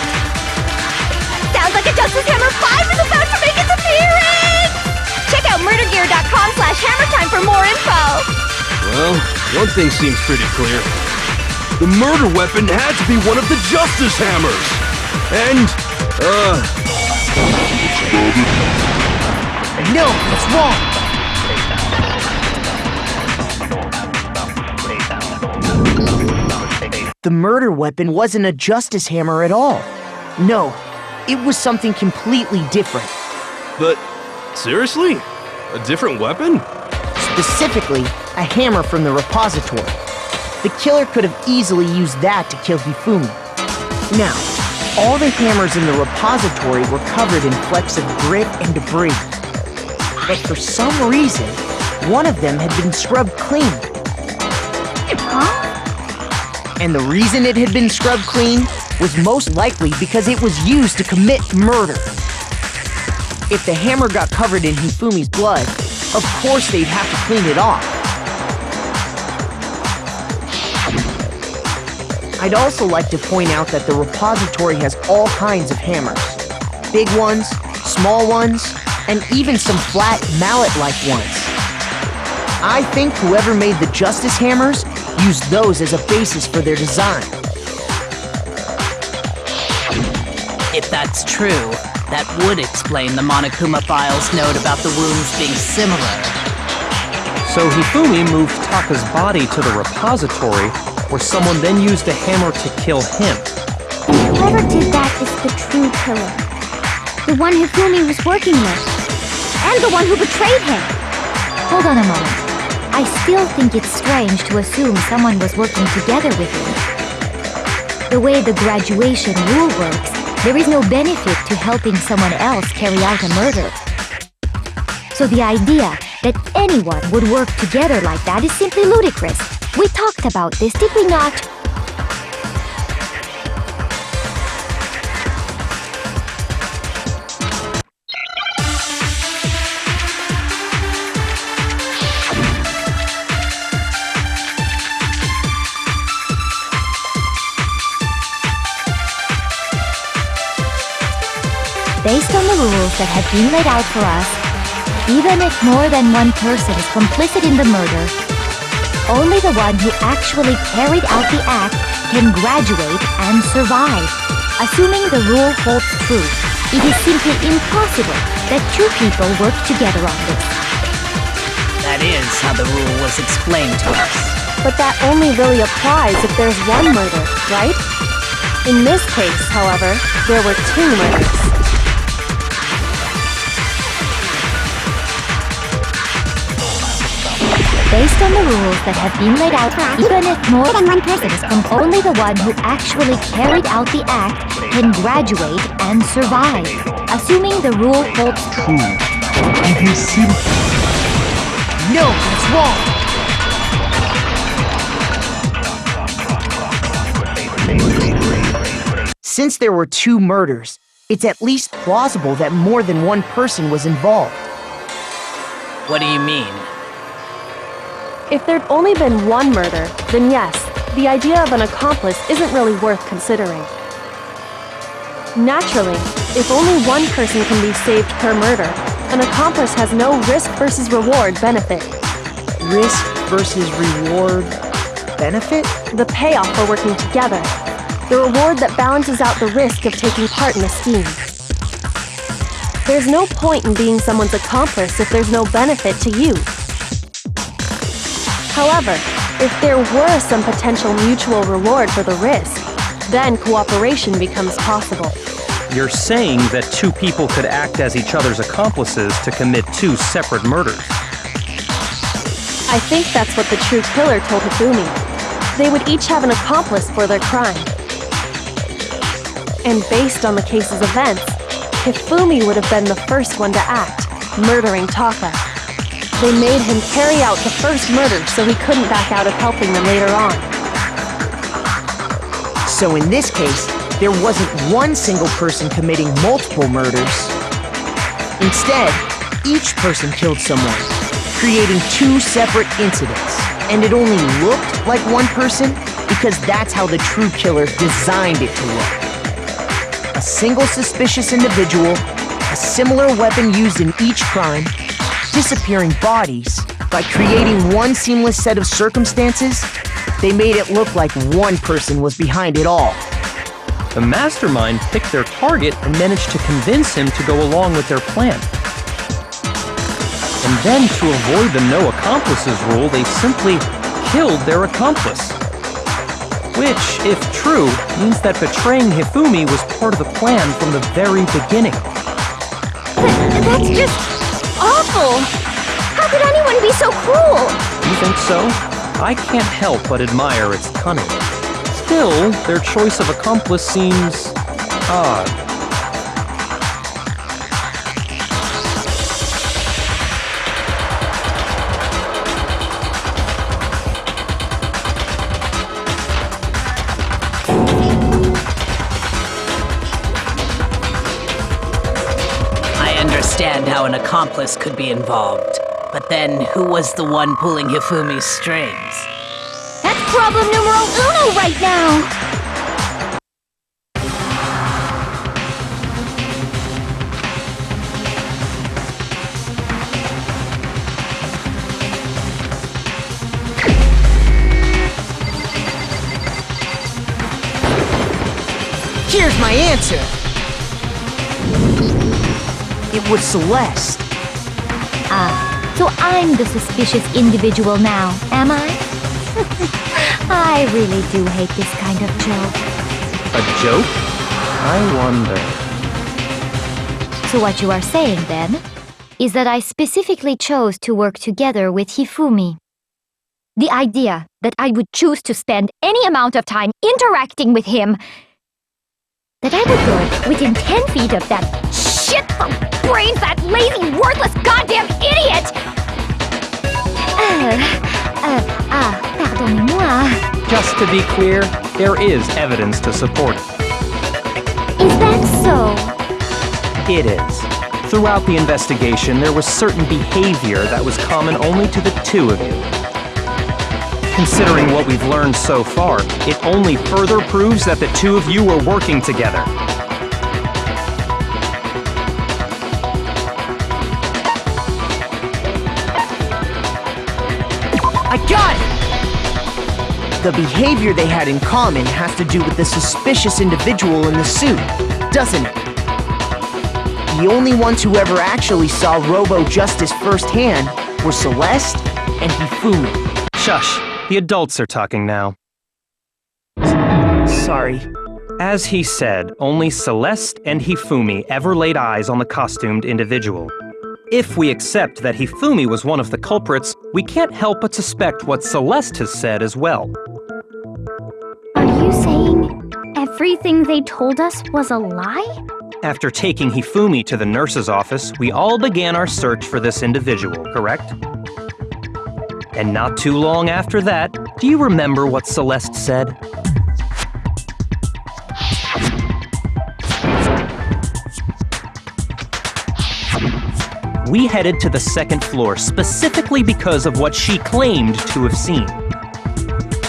Sounds like a Justice Hammer 5 is about to make its appearance! Check out murdergear.com/hammertime for more info! Well, one thing seems pretty clear. The murder weapon had to be one of the Justice Hammers! And, No, it's wrong! The murder weapon wasn't a justice hammer at all. No, it was something completely different. but seriously? A different weapon? Specifically, a hammer from the repository. The killer could have easily used that to kill Hifumi. Now, all the hammers in the repository were covered in flecks of grit and debris. But for some reason, one of them had been scrubbed clean. Huh? And the reason it had been scrubbed clean was most likely because it was used to commit murder. If the hammer got covered in Hifumi's blood, of course they'd have to clean it off. I'd also like to point out that the repository has all kinds of hammers. Big ones, small ones, and even some flat mallet-like ones. I think whoever made the Justice Hammers used those as a basis for their design. If that's true, that would explain the Monokuma file's note about the wounds being similar. So Hifumi moved Taka's body to the repository, where someone then used a hammer to kill him. Whoever did that is the true killer. The one Hifumi was working with. And the one who betrayed him. Hold on a moment. I still think it's strange to assume someone was working together with him. The way the graduation rule works, there is no benefit to helping someone else carry out a murder. So the idea that anyone would work together like that is simply ludicrous. We talked about this, did we not? Based on the rules that have been laid out for us, even if more than one person is complicit in the murder, only the one who actually carried out the act can graduate and survive. Assuming the rule holds true, it is simply impossible that two people work together on this. That is how the rule was explained to us. But that only really applies if there's one murder, right? In this case, however, there were two murders. Based on the rules that have been laid out, even if more than one person is only the one who actually carried out the act can graduate and survive. Assuming the rule holds true. It is simple. No, that's wrong! Since there were two murders, it's at least plausible that more than one person was involved. What do you mean? If there'd only been one murder, then yes, the idea of an accomplice isn't really worth considering. Naturally, if only one person can be saved per murder, an accomplice has no risk versus reward benefit. Risk versus reward benefit? The payoff for working together. The reward that balances out the risk of taking part in a scheme. There's no point in being someone's accomplice if there's no benefit to you. However, if there were some potential mutual reward for the risk, then cooperation becomes possible. You're saying that two people could act as each other's accomplices to commit two separate murders. I think that's what the true killer told Hifumi. They would each have an accomplice for their crime. And based on the case's events, Hifumi would have been the first one to act, murdering Taka. They made him carry out the first murder so he couldn't back out of helping them later on. So in this case, there wasn't one single person committing multiple murders. Instead, each person killed someone, creating two separate incidents. And it only looked like one person because that's how the true killer designed it to look. A single suspicious individual, a similar weapon used in each crime, disappearing bodies. By creating one seamless set of circumstances, they made it look like one person was behind it all. The mastermind picked their target and managed to convince him to go along with their plan. And then, to avoid the no accomplices rule, they simply killed their accomplice. Which, if true, means that betraying Hifumi was part of the plan from the very beginning. That's just awful! How could anyone be so cruel? You think so? I can't help but admire its cunning. Still, their choice of accomplice seems odd. I understand how an accomplice could be involved, but then who was the one pulling Hifumi's strings? That's problem numero uno right now! Here's my answer! It was Celeste. So I'm the suspicious individual now, am I? I really do hate this kind of joke. A joke? I wonder. So what you are saying, then, is that I specifically chose to work together with Hifumi. The idea that I would choose to spend any amount of time interacting with him, that I would go within 10 feet of that shit-brains, that lazy, worthless goddamn idiot! Pardonnez-moi. Just to be clear, there is evidence to support it. Is that so? It is. Throughout the investigation, there was certain behavior that was common only to the two of you. Considering what we've learned so far, it only further proves that the two of you were working together. I got it! The behavior they had in common has to do with the suspicious individual in the suit, doesn't it? The only ones who ever actually saw Robo-Justice firsthand were Celeste and Hifumi. Shush, the adults are talking now. Sorry. As he said, only Celeste and Hifumi ever laid eyes on the costumed individual. If we accept that Hifumi was one of the culprits, we can't help but suspect what Celeste has said as well. Are you saying everything they told us was a lie? After taking Hifumi to the nurse's office, we all began our search for this individual, correct? And not too long after that, do you remember what Celeste said? We headed to the second floor specifically because of what she claimed to have seen.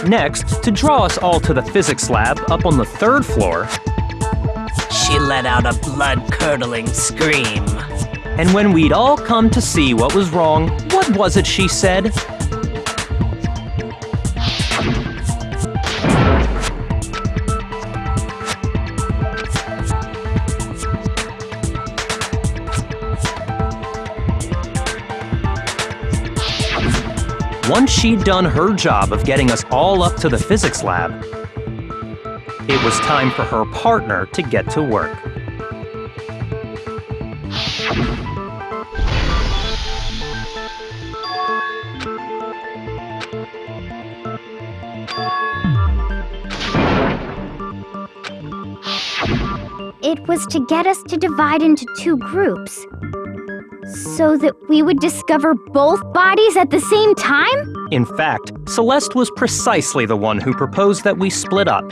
Next, to draw us all to the physics lab up on the 3rd floor, She let out a blood-curdling scream. and when we'd all come to see what was wrong, what was it she said? Once she'd done her job of getting us all up to the physics lab, it was time for her partner to get to work. It was to get us to divide into 2 groups, so that we would discover both bodies at the same time? In fact, Celeste was precisely the one who proposed that we split up.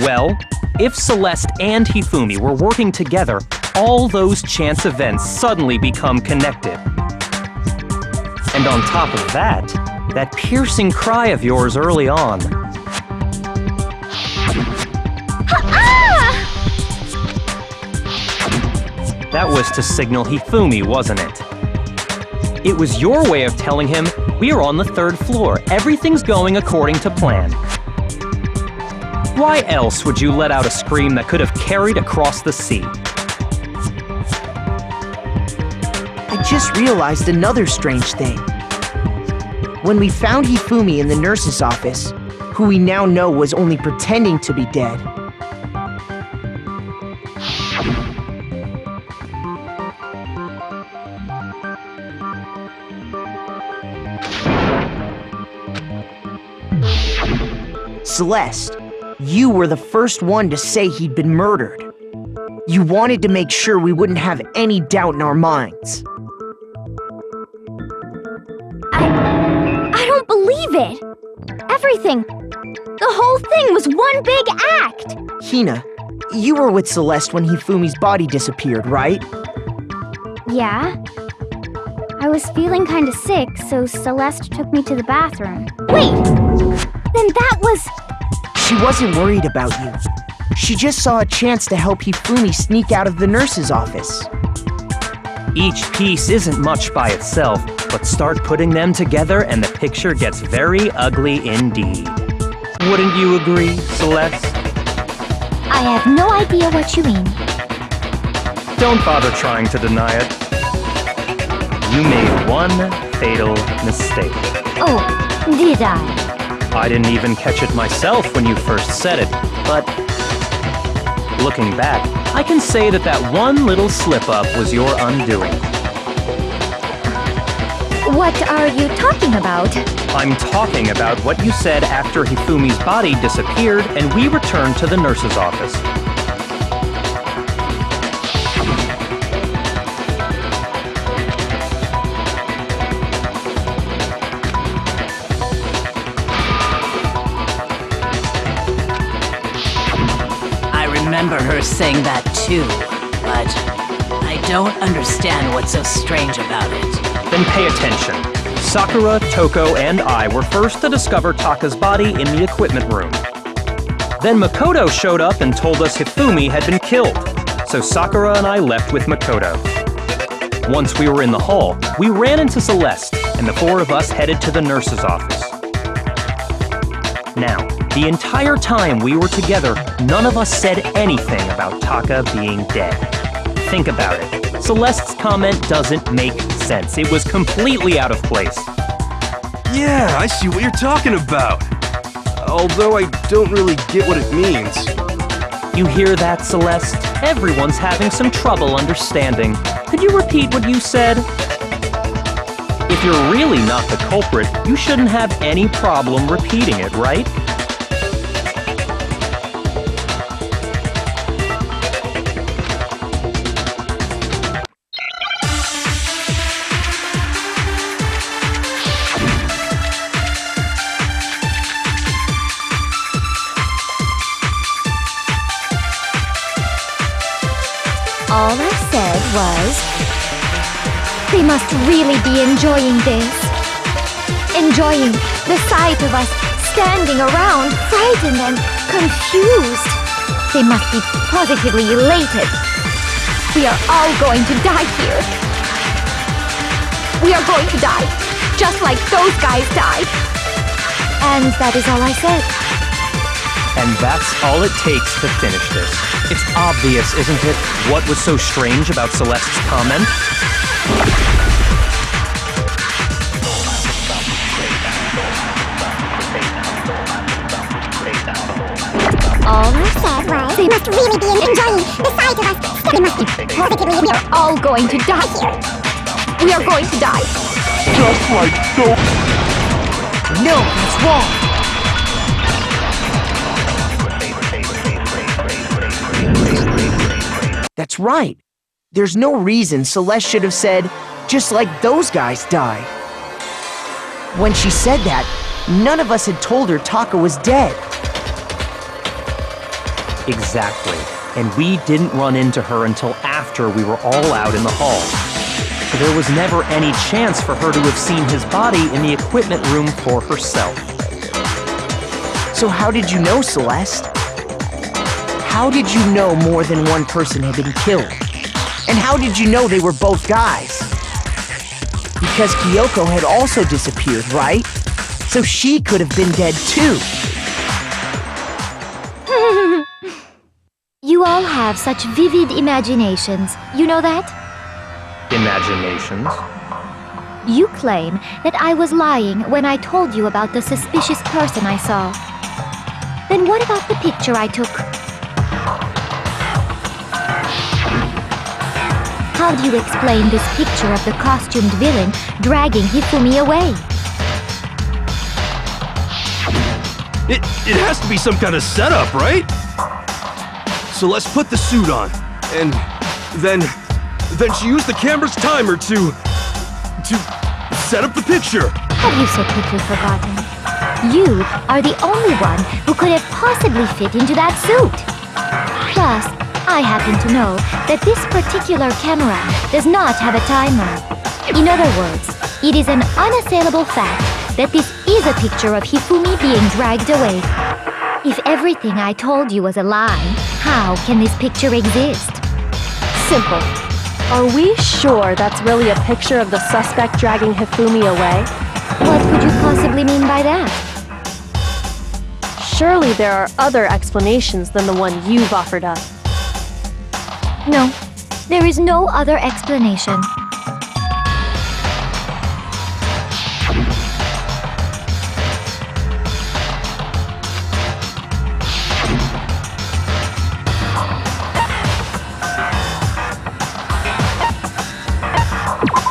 Well, if Celeste and Hifumi were working together, all those chance events suddenly become connected. And on top of that, that piercing cry of yours early on. That was to signal Hifumi, wasn't it? It was your way of telling him, we're on the 3rd floor, everything's going according to plan. Why else would you let out a scream that could have carried across the sea? I just realized another strange thing. When we found Hifumi in the nurse's office, who we now know was only pretending to be dead, Celeste, you were the first one to say he'd been murdered. You wanted to make sure we wouldn't have any doubt in our minds. I don't believe it! Everything! The whole thing was one big act! Hina, you were with Celeste when Hifumi's body disappeared, right? Yeah. I was feeling kinda sick, so Celeste took me to the bathroom. Wait! Then that was... She wasn't worried about you. She just saw a chance to help Hifumi sneak out of the nurse's office. Each piece isn't much by itself, but start putting them together and the picture gets very ugly indeed. Wouldn't you agree, Celeste? I have no idea what you mean. Don't bother trying to deny it. You made one fatal mistake. Oh, did I? I didn't even catch it myself when you first said it, but looking back, I can say that that one little slip-up was your undoing. What are you talking about? I'm talking about what you said after Hifumi's body disappeared and we returned to the nurse's office. I remember her saying that too, but I don't understand what's so strange about it. Then pay attention. Sakura, Toko, and I were first to discover Taka's body in the equipment room. Then Makoto showed up and told us Hifumi had been killed, so Sakura and I left with Makoto. Once we were in the hall, we ran into Celeste, and the 4 of us headed to the nurse's office. Now, the entire time we were together, none of us said anything about Taka being dead. Think about it. Celeste's comment doesn't make sense. It was completely out of place. Yeah, I see what you're talking about. Although I don't really get what it means. You hear that, Celeste? Everyone's having some trouble understanding. Could you repeat what you said? If you're really not the culprit, you shouldn't have any problem repeating it, right? All I said was, they must really be enjoying this. Enjoying the sight of us standing around, frightened and confused. They must be positively elated. We are all going to die here. We are going to die, just like those guys died. And that is all I said. And that's all it takes to finish this. It's obvious, isn't it, what was so strange about Celeste's comment? All I said was, they must really be enjoying the sight of us. They must be positively. We are all going to die here. We are going to die. Just like those. No, that's wrong. That's right. There's no reason Celeste should have said, just like those guys died. When she said that, none of us had told her Taka was dead. Exactly. And we didn't run into her until after we were all out in the hall. So there was never any chance for her to have seen his body in the equipment room for herself. So how did you know, Celeste? How did you know more than one person had been killed? And how did you know they were both guys? Because Kyoko had also disappeared, right? So she could have been dead too. You all have such vivid imaginations. You know that? Imaginations? You claim that I was lying when I told you about the suspicious person I saw. Then what about the picture I took? How do you explain this picture of the costumed villain dragging Hifumi away? It has to be some kind of setup, right? So let's put the suit on, and then she used the camera's timer to set up the picture. Have you so quickly forgotten? You are the only one who could have possibly fit into that suit. Plus, I happen to know that this particular camera does not have a timer. In other words, it is an unassailable fact that this is a picture of Hifumi being dragged away. If everything I told you was a lie, how can this picture exist? Simple. Are we sure that's really a picture of the suspect dragging Hifumi away? What could you possibly mean by that? Surely there are other explanations than the one you've offered up. No, there is no other explanation.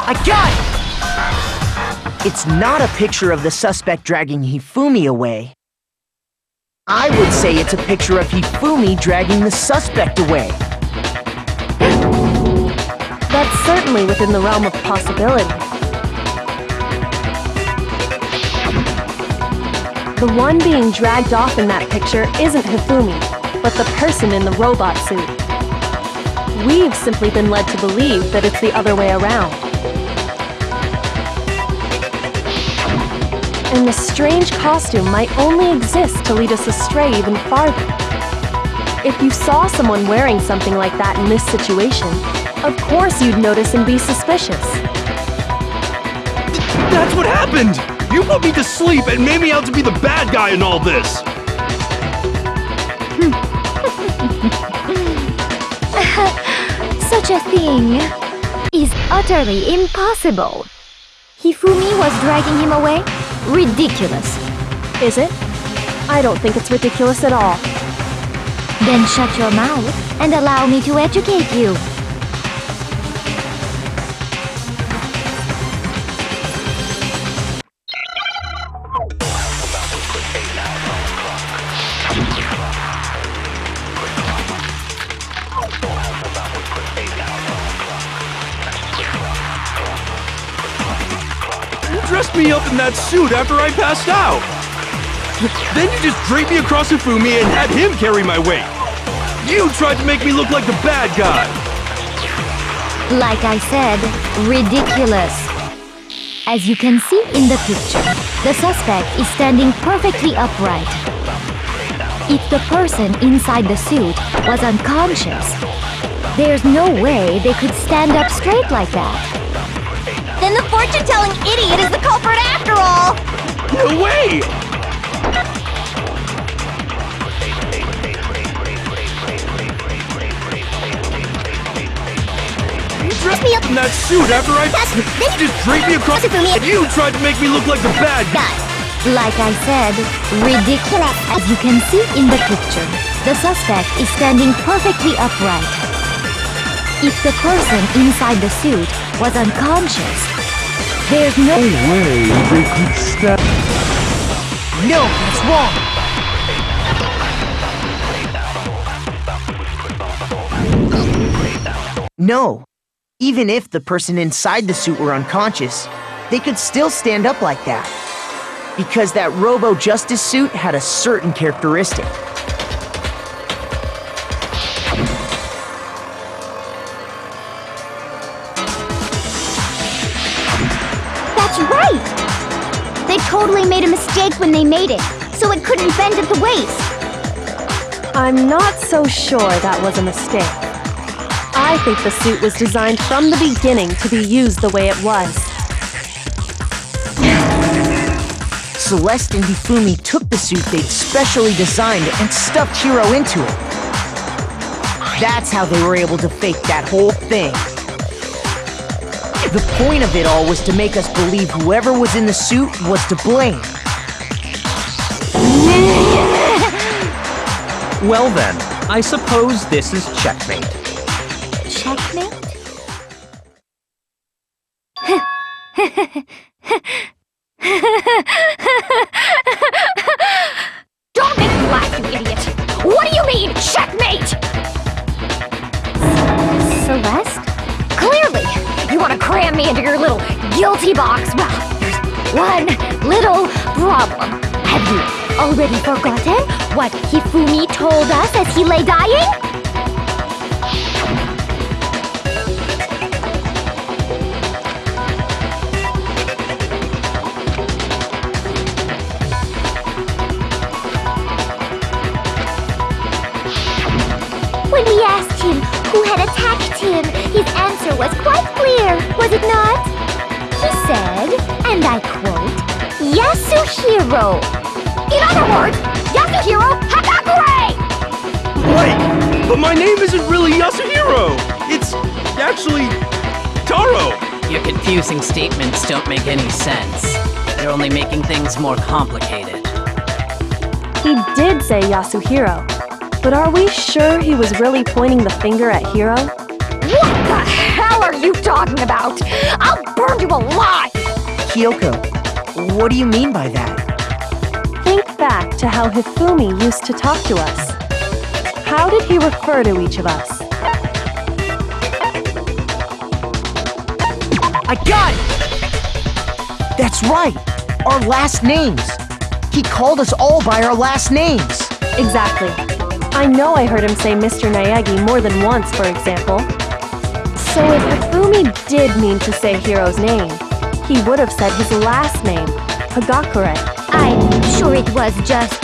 I got it! It's not a picture of the suspect dragging Hifumi away. I would say it's a picture of Hifumi dragging the suspect away. That's certainly within the realm of possibility. The one being dragged off in that picture isn't Hifumi, but the person in the robot suit. We've simply been led to believe that it's the other way around. And the strange costume might only exist to lead us astray even farther. If you saw someone wearing something like that in this situation, of course you'd notice and be suspicious. That's what happened! You put me to sleep and made me out to be the bad guy in all this! Such a thing is utterly impossible. Hifumi was dragging him away? Ridiculous. Is it? I don't think it's ridiculous at all. Then shut your mouth and allow me to educate you. You dressed me up in that suit after I passed out! Then you just draped me across Hifumi and had him carry my weight! You tried to make me look like the bad guy! Like I said, ridiculous. As you can see in the picture, the suspect is standing perfectly upright. If the person inside the suit was unconscious, there's no way they could stand up straight like that. Then the fortune-telling idiot is the culprit after all! No way! You dressed me up in that suit after I just draped me across and you tried to make me look like the bad guy. Like I said, ridiculous. As you can see in the picture, the suspect is standing perfectly upright. If the person inside the suit was unconscious, there's no way they could step. No, that's wrong. No. Even if the person inside the suit were unconscious, they could still stand up like that. Because that Robo-Justice suit had a certain characteristic. That's right! They totally made a mistake when they made it, so it couldn't bend at the waist. I'm not so sure that was a mistake. I think the suit was designed from the beginning to be used the way it was. Celeste and Hifumi took the suit they'd specially designed and stuffed Hiro into it. That's how they were able to fake that whole thing. The point of it all was to make us believe whoever was in the suit was to blame. Well then, I suppose this is checkmate. checkmate. Don't make me laugh, you idiot! What do you mean, checkmate? Celeste? Clearly, you want to cram me into your little guilty box. Well, there's one little problem. Have you already forgotten what Hifumi told us as he lay dying? When we asked him who had attacked him, his answer was quite clear, was it not? He said, and I quote, Yasuhiro. In other words, Yasuhiro Hagakure! Wait, but my name isn't really Yasuhiro. It's actually Taro. Your confusing statements don't make any sense. You're only making things more complicated. He did say Yasuhiro, but are we sure he was really pointing the finger at Hiro? What the hell are you talking about? I'll burn you alive! Kyoko, what do you mean by that? Think back to how Hifumi used to talk to us. How did he refer to each of us? I got it! That's right! Our last names! He called us all by our last names! Exactly. I know I heard him say Mr. Naegi more than once, for example. So if Hifumi did mean to say Hiro's name, he would have said his last name, Hagakure. I'm sure it was just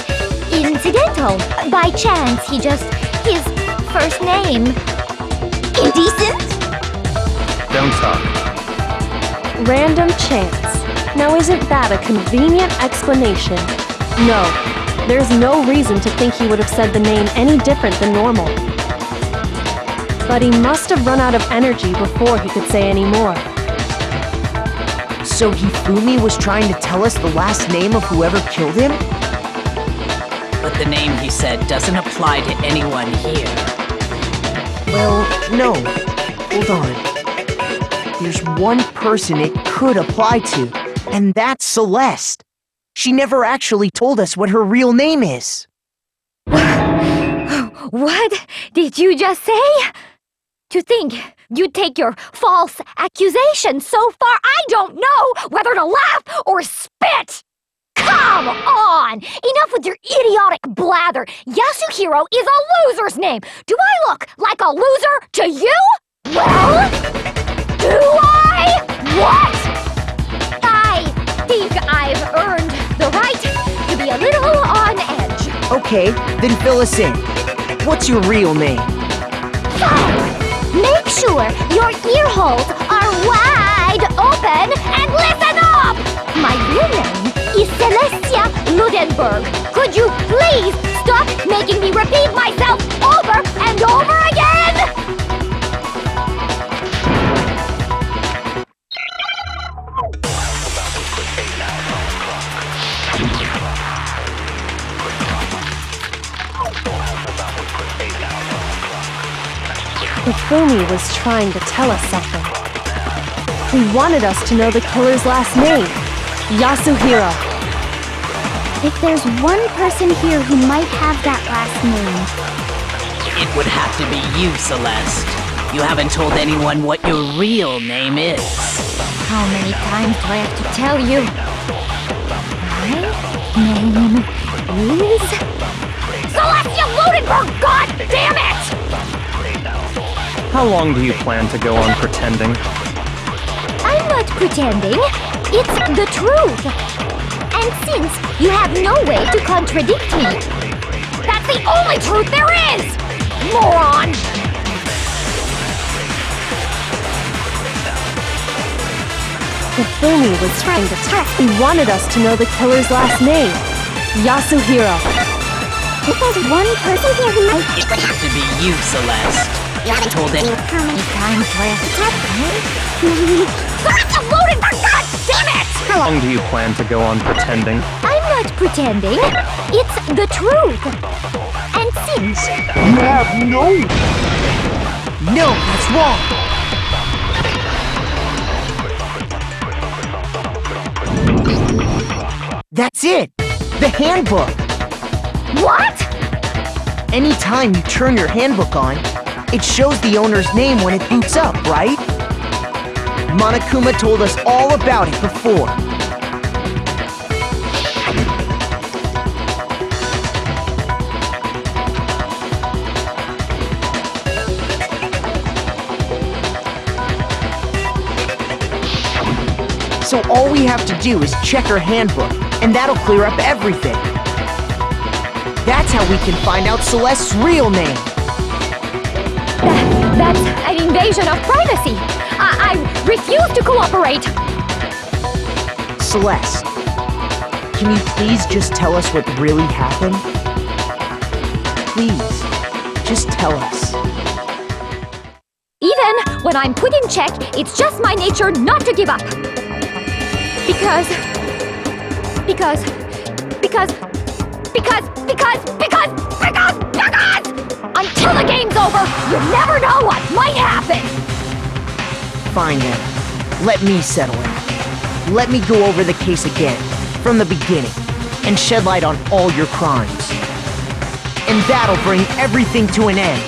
incidental. By chance, his first name. Indecent? Don't talk. Random chance. Now isn't that a convenient explanation? No, there's no reason to think he would have said the name any different than normal. But he must have run out of energy before he could say any more. So Hifumi was trying to tell us the last name of whoever killed him? But the name he said doesn't apply to anyone here. Well, no. Hold on. There's one person it could apply to, and that's Celeste. She never actually told us what her real name is. What did you just say? To think you'd take your false accusation so far, I don't know whether to laugh or spit! Come on! Enough with your idiotic blather! Yasuhiro is a loser's name! Do I look like a loser to you? Well... Okay, then fill us in. What's your real name? Make sure your ear holes are wide open and listen up! My real name is Celestia Ludenberg. Could you please stop making me repeat myself over and over again? Hifumi was trying to tell us something. He wanted us to know the killer's last name, Yasuhiro. If there's one person here who might have that last name, It would have to be you, Celeste. You haven't told anyone what your real name is. How many times do I have to tell you? My name is... Celestia Ludenberg, god damn it! How long do you plan to go on pretending? I'm not pretending. It's the truth. And since you have no way to contradict me, that's the only truth there is! Moron! Hifumi was trying to tell us. He wanted us to know the killer's last name, Yasuhiro. If there's one person here who might... It would have to be you, Celeste. You haven't told anyone. How many times do I have to tell you? Celestia Ludenberg, god damn it! How long do you plan to go on pretending? I'm not pretending. It's the truth. And since... You have no... No, that's wrong! That's it! The handbook! What? Anytime you turn your handbook on, it shows the owner's name when it boots up, right? Monokuma told us all about it before. So all we have to do is check her handbook, and that'll clear up everything. That's how we can find out Celeste's real name. That's an invasion of privacy. I refuse to cooperate. Celeste, can you please just tell us what really happened? Please, just tell us. Even when I'm put in check, it's just my nature not to give up. Because until the game's over, you never know what might happen! Fine then, let me settle it. Let me go over the case again, from the beginning, and shed light on all your crimes. And that'll bring everything to an end.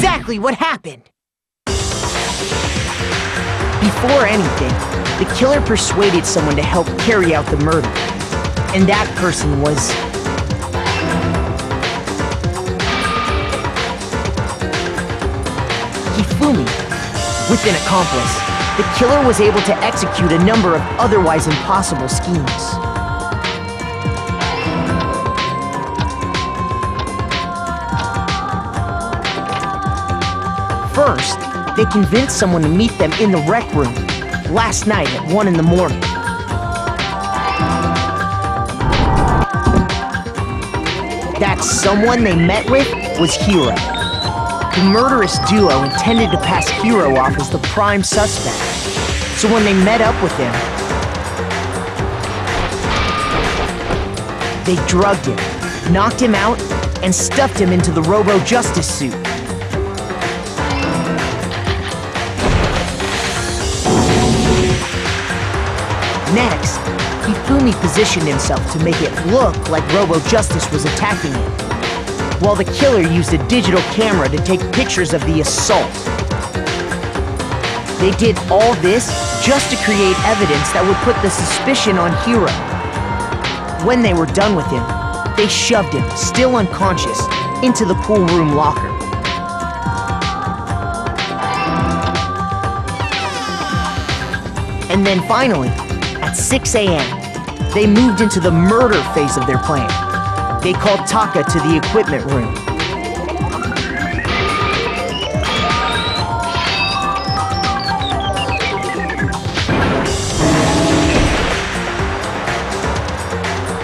exactly what happened. Before anything, the killer persuaded someone to help carry out the murder. And that person was... Hifumi. With an accomplice, the killer was able to execute a number of otherwise impossible schemes. First, they convinced someone to meet them in the rec room last night at 1 in the morning. That someone they met with was Hiro. The murderous duo intended to pass Hiro off as the prime suspect. So when they met up with him, they drugged him, knocked him out, and stuffed him into the Robo-Justice suit. Next, Hifumi positioned himself to make it look like Robo-Justice was attacking him, while the killer used a digital camera to take pictures of the assault. They did all this just to create evidence that would put the suspicion on Hiro. When they were done with him, they shoved him, still unconscious, into the pool room locker. And then finally, at 6 a.m., they moved into the murder phase of their plan. They called Taka to the equipment room.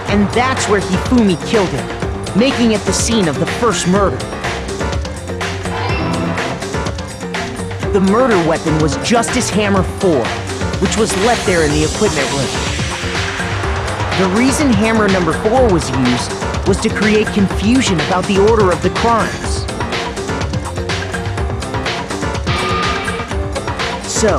And that's where Hifumi killed him, making it the scene of the first murder. The murder weapon was Justice Hammer 4, which was left there in the equipment room. The reason Hammer number 4 was used was to create confusion about the order of the crimes. So,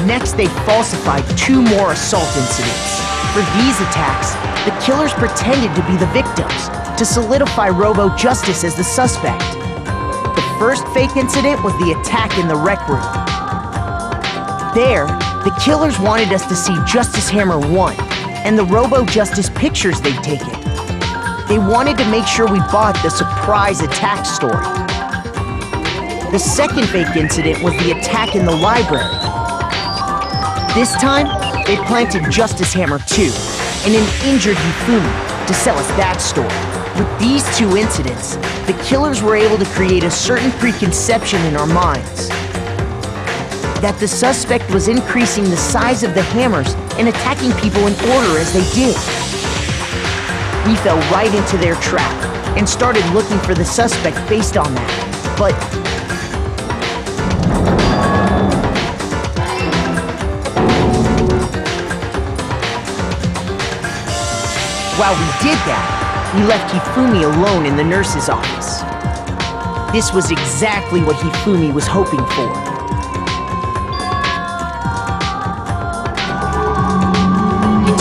next they falsified 2 more assault incidents. For these attacks, the killers pretended to be the victims, to solidify Robo-Justice as the suspect. The first fake incident was the attack in the rec room. There, the killers wanted us to see Justice Hammer 1 and the Robo-Justice pictures they'd taken. They wanted to make sure we bought the surprise attack story. The second fake incident was the attack in the library. This time, they planted Justice Hammer 2 and an injured Hifumi to sell us that story. With these 2 incidents, the killers were able to create a certain preconception in our minds that the suspect was increasing the size of the hammers and attacking people in order as they did. We fell right into their trap and started looking for the suspect based on that. But while we did that, we left Hifumi alone in the nurse's office. This was exactly what Hifumi was hoping for.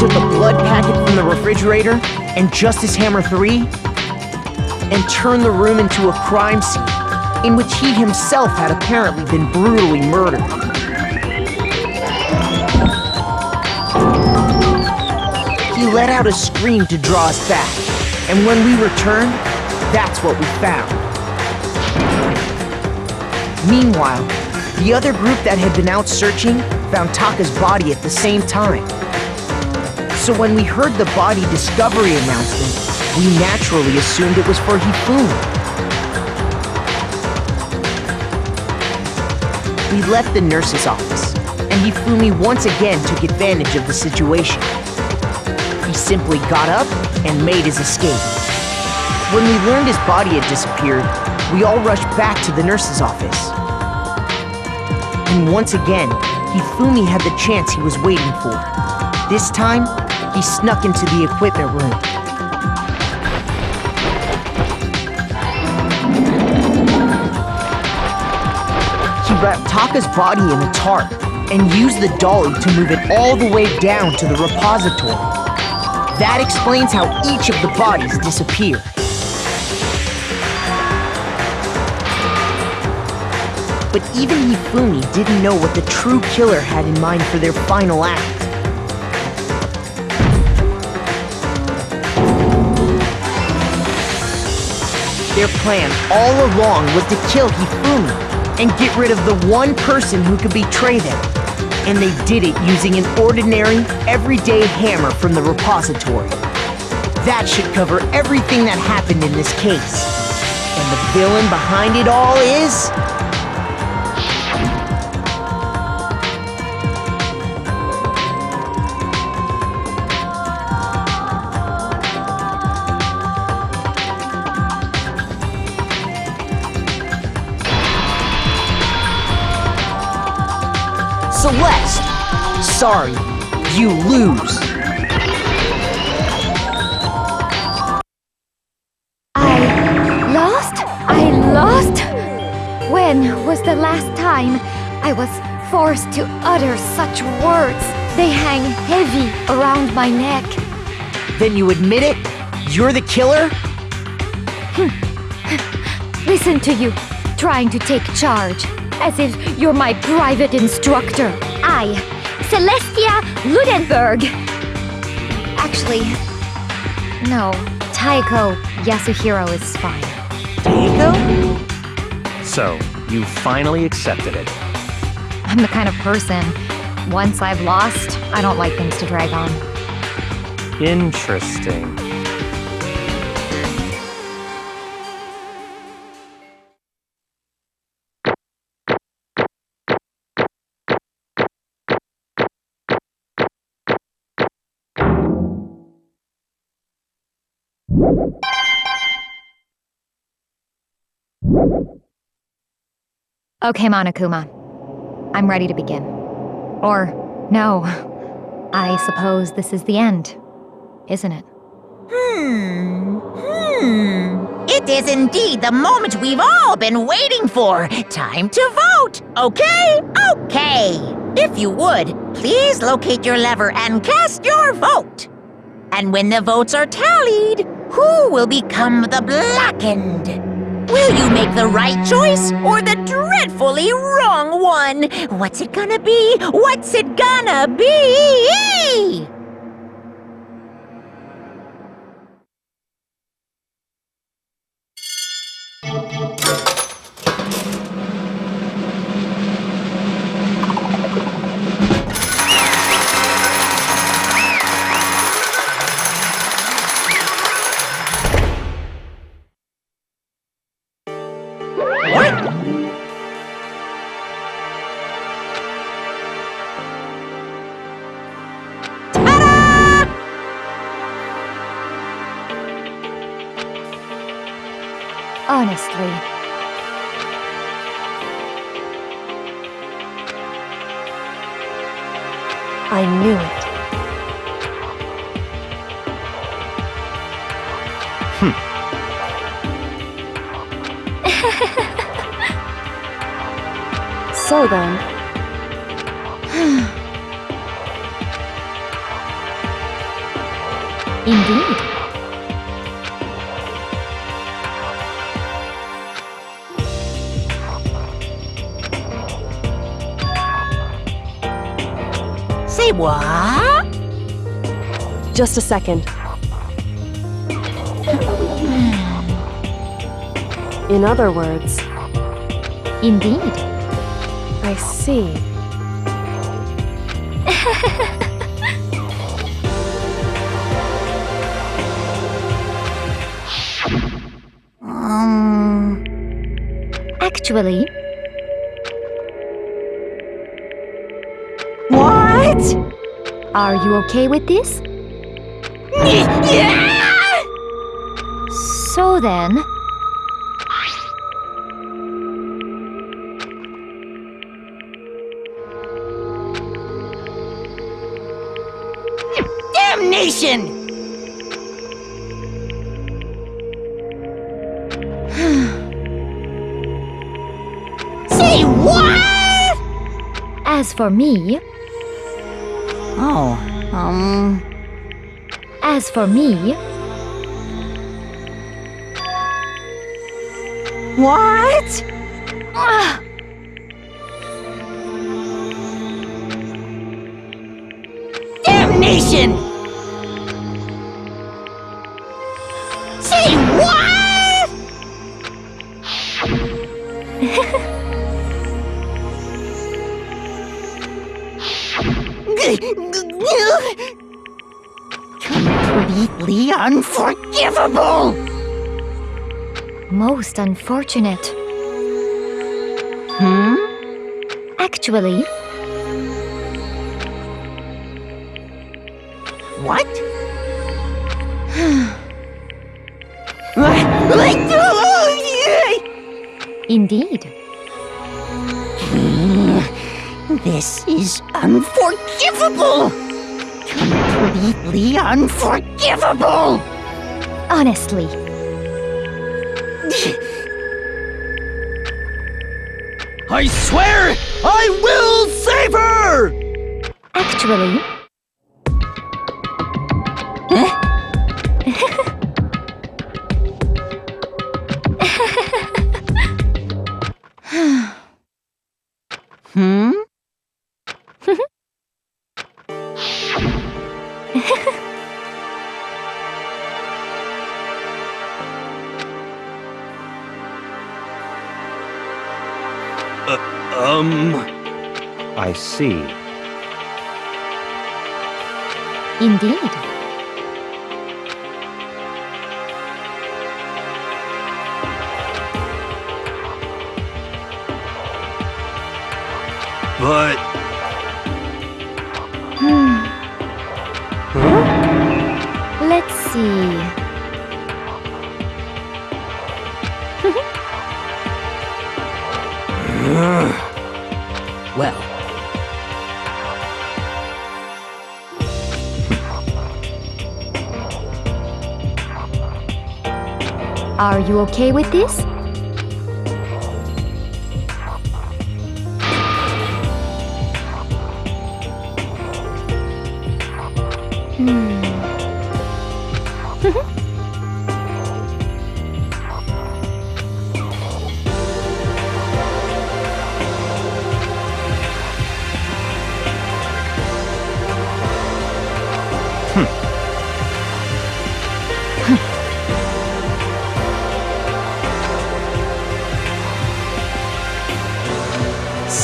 Took a blood packet from the refrigerator and Justice Hammer 3 and turned the room into a crime scene in which he himself had apparently been brutally murdered. He let out a scream to draw us back, and when we returned, that's what we found. Meanwhile, the other group that had been out searching found Taka's body at the same time. So when we heard the body discovery announcement, we naturally assumed it was for Hifumi. We left the nurse's office, and Hifumi once again took advantage of the situation. He simply got up and made his escape. When we learned his body had disappeared, we all rushed back to the nurse's office. And once again, Hifumi had the chance he was waiting for. This time, he snuck into the equipment room. He wrapped Taka's body in a tarp and used the dolly to move it all the way down to the repository. That explains how each of the bodies disappeared. But even Hifumi didn't know what the true killer had in mind for their final act. Their plan all along was to kill Hifumi and get rid of the one person who could betray them. And they did it using an ordinary, everyday hammer from the repository. That should cover everything that happened in this case. And the villain behind it all is... Celeste! Sorry, you lose. I lost? When was the last time I was forced to utter such words? They hang heavy around my neck. Then you admit it? You're the killer? Listen to you, trying to take charge, as if you're my private instructor. I, Celestia Ludenberg. Actually, no, Taiko Yasuhiro is fine. Taiko? So, you finally accepted it. I'm the kind of person, once I've lost, I don't like things to drag on. Interesting. Okay, Monokuma. I'm ready to begin. Or, no. I suppose this is the end, isn't it? It is indeed the moment we've all been waiting for. Time to vote. Okay? Okay. If you would, please locate your lever and cast your vote. And when the votes are tallied, who will become the blackened? Will you make the right choice or the dreadfully wrong one? What's it gonna be? What's it gonna be? Honestly. I knew it. So then... Indeed. Say what? Just a second. In other words... Indeed. I see. Actually... What? Are you okay with this? Yeah! So then... Damnation! Say what? As for me... As for me... What? explanation! Say what?! Completely unforgivable! Most unfortunate. Actually, What? indeed. This is unforgivable! Completely unforgivable! Honestly, I swear I will save her! actually, Hmm? I see. indeed. But Let's see. Well, Are you okay with this?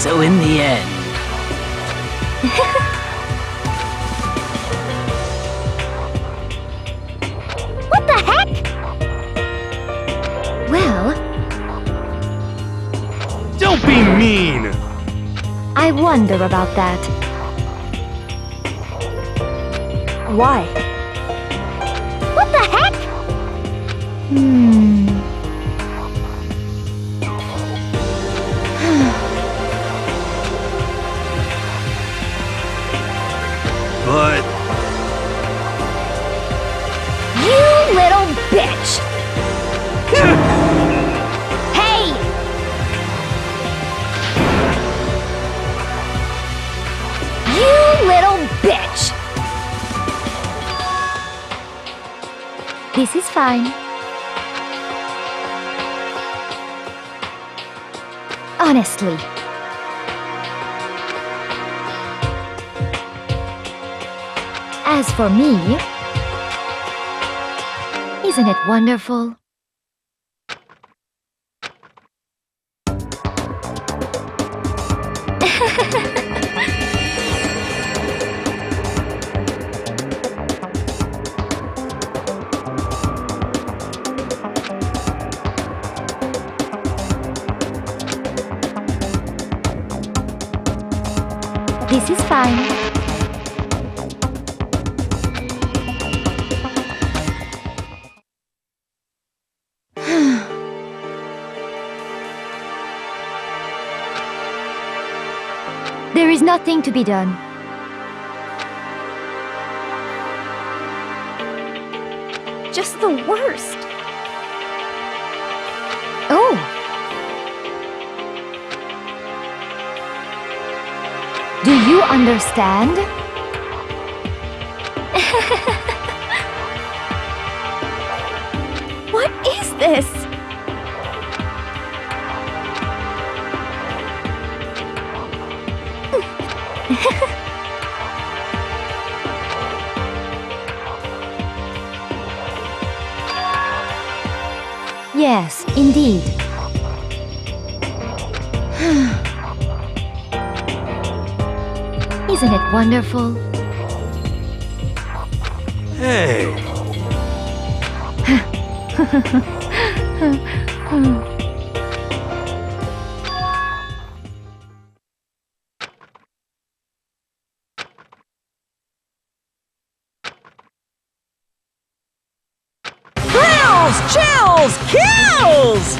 so in the end, What the heck? Well, don't be mean! I wonder about that. Why? What the heck? But You little bitch! Hey! You little bitch! This is fine. Honestly. As for me, isn't it wonderful? This is fine. There is nothing to be done. Just the worst. Oh! Do you understand? What is this? Yes, indeed. Isn't it wonderful? Hey, Thrills, chills, kills!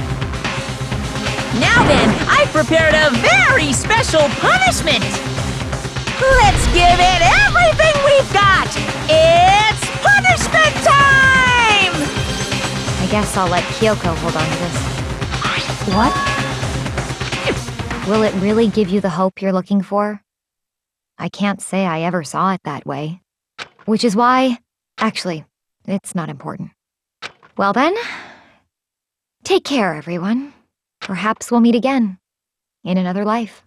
Now then, I've prepared a very special punishment! Let's give it everything we've got! It's punishment time! I guess I'll let Kyoko hold on to this. What? Will it really give you the hope you're looking for? I can't say I ever saw it that way. Which is why... Actually, it's not important. Well then, take care, everyone. Perhaps we'll meet again. In another life.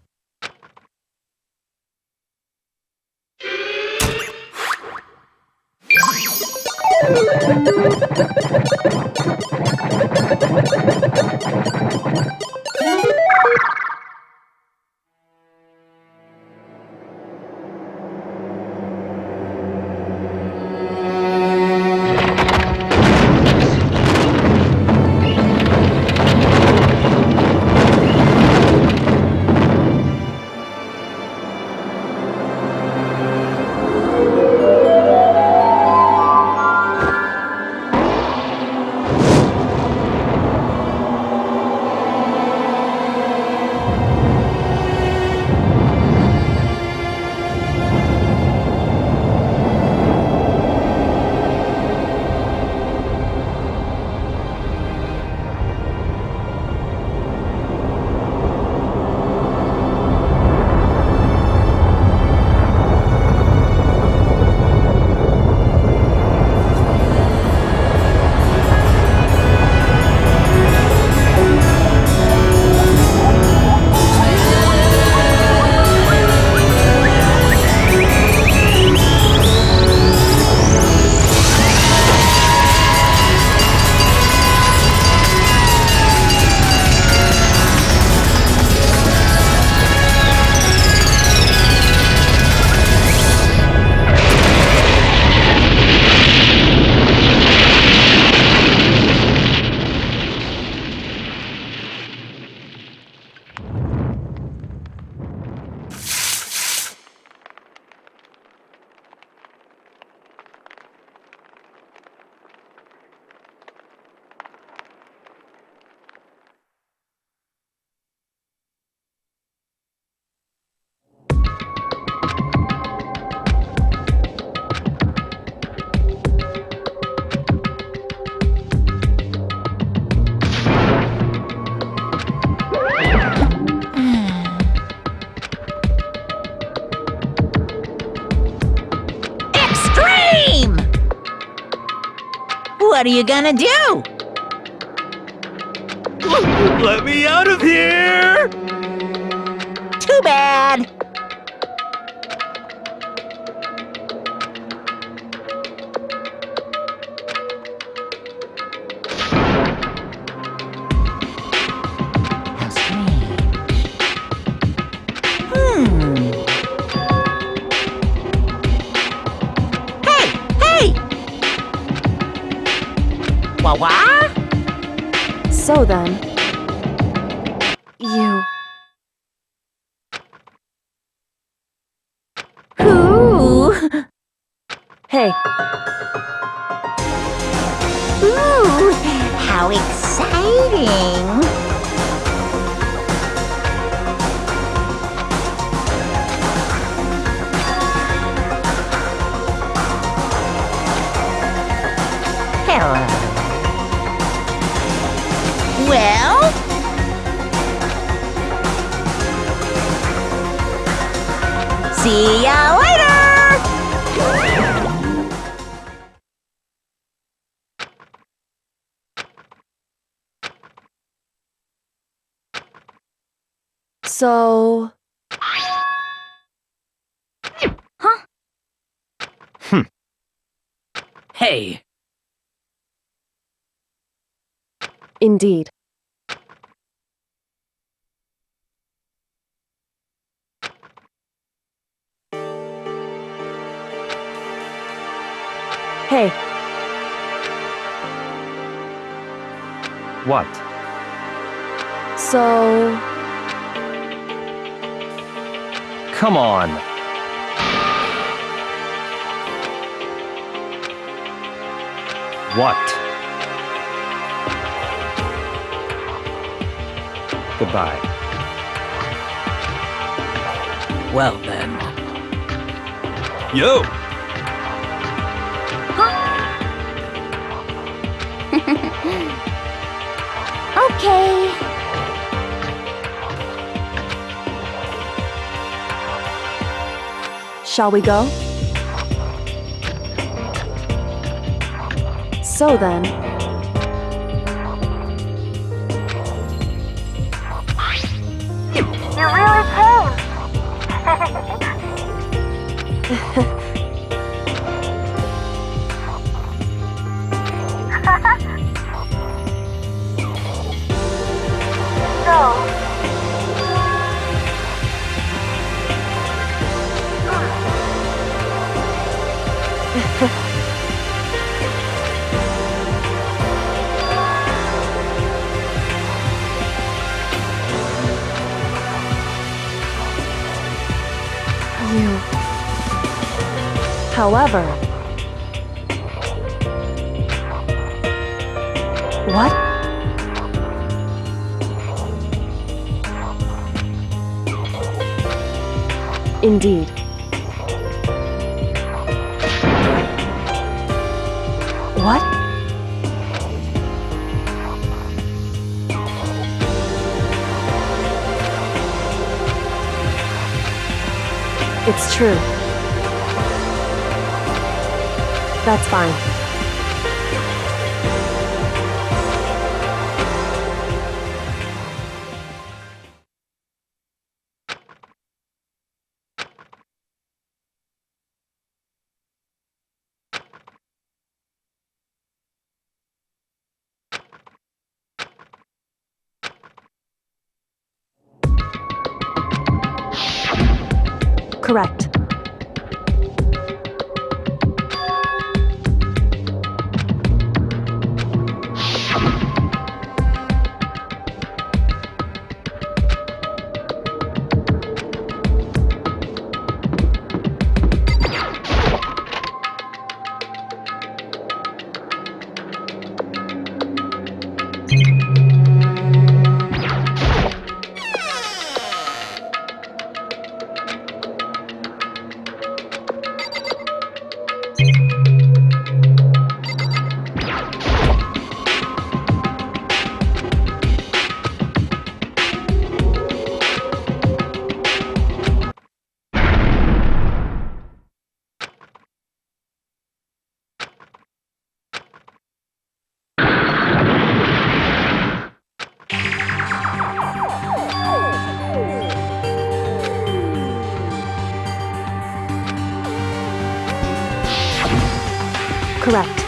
What are you gonna do? let me out of here! Too bad. How strange. Hey! Wah-wah? So then, you... Ooh! Hey, Ooh! How exciting! Hello. Well? See ya later! so... Hey, Indeed. Hey, What? so... Come on. What? Goodbye. Well then. Yo! Okay. Shall we go? So then... You really came! You... However... What? Indeed. What? It's true. That's fine. Correct. Correct.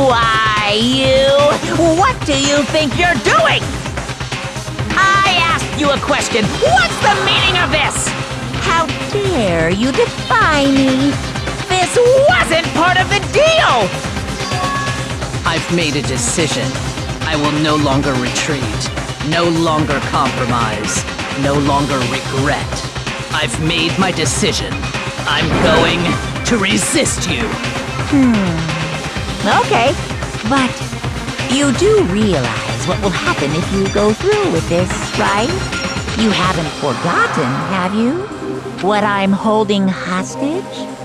Why, what do you think you're doing? I asked you a question. What's the meaning of this? How dare you defy me? This wasn't part of the deal! I've made a decision. I will no longer retreat, no longer compromise, no longer regret. I've made my decision. I'm going to resist you. Okay, but you do realize what will happen if you go through with this, right? You haven't forgotten, have you? What I'm holding hostage?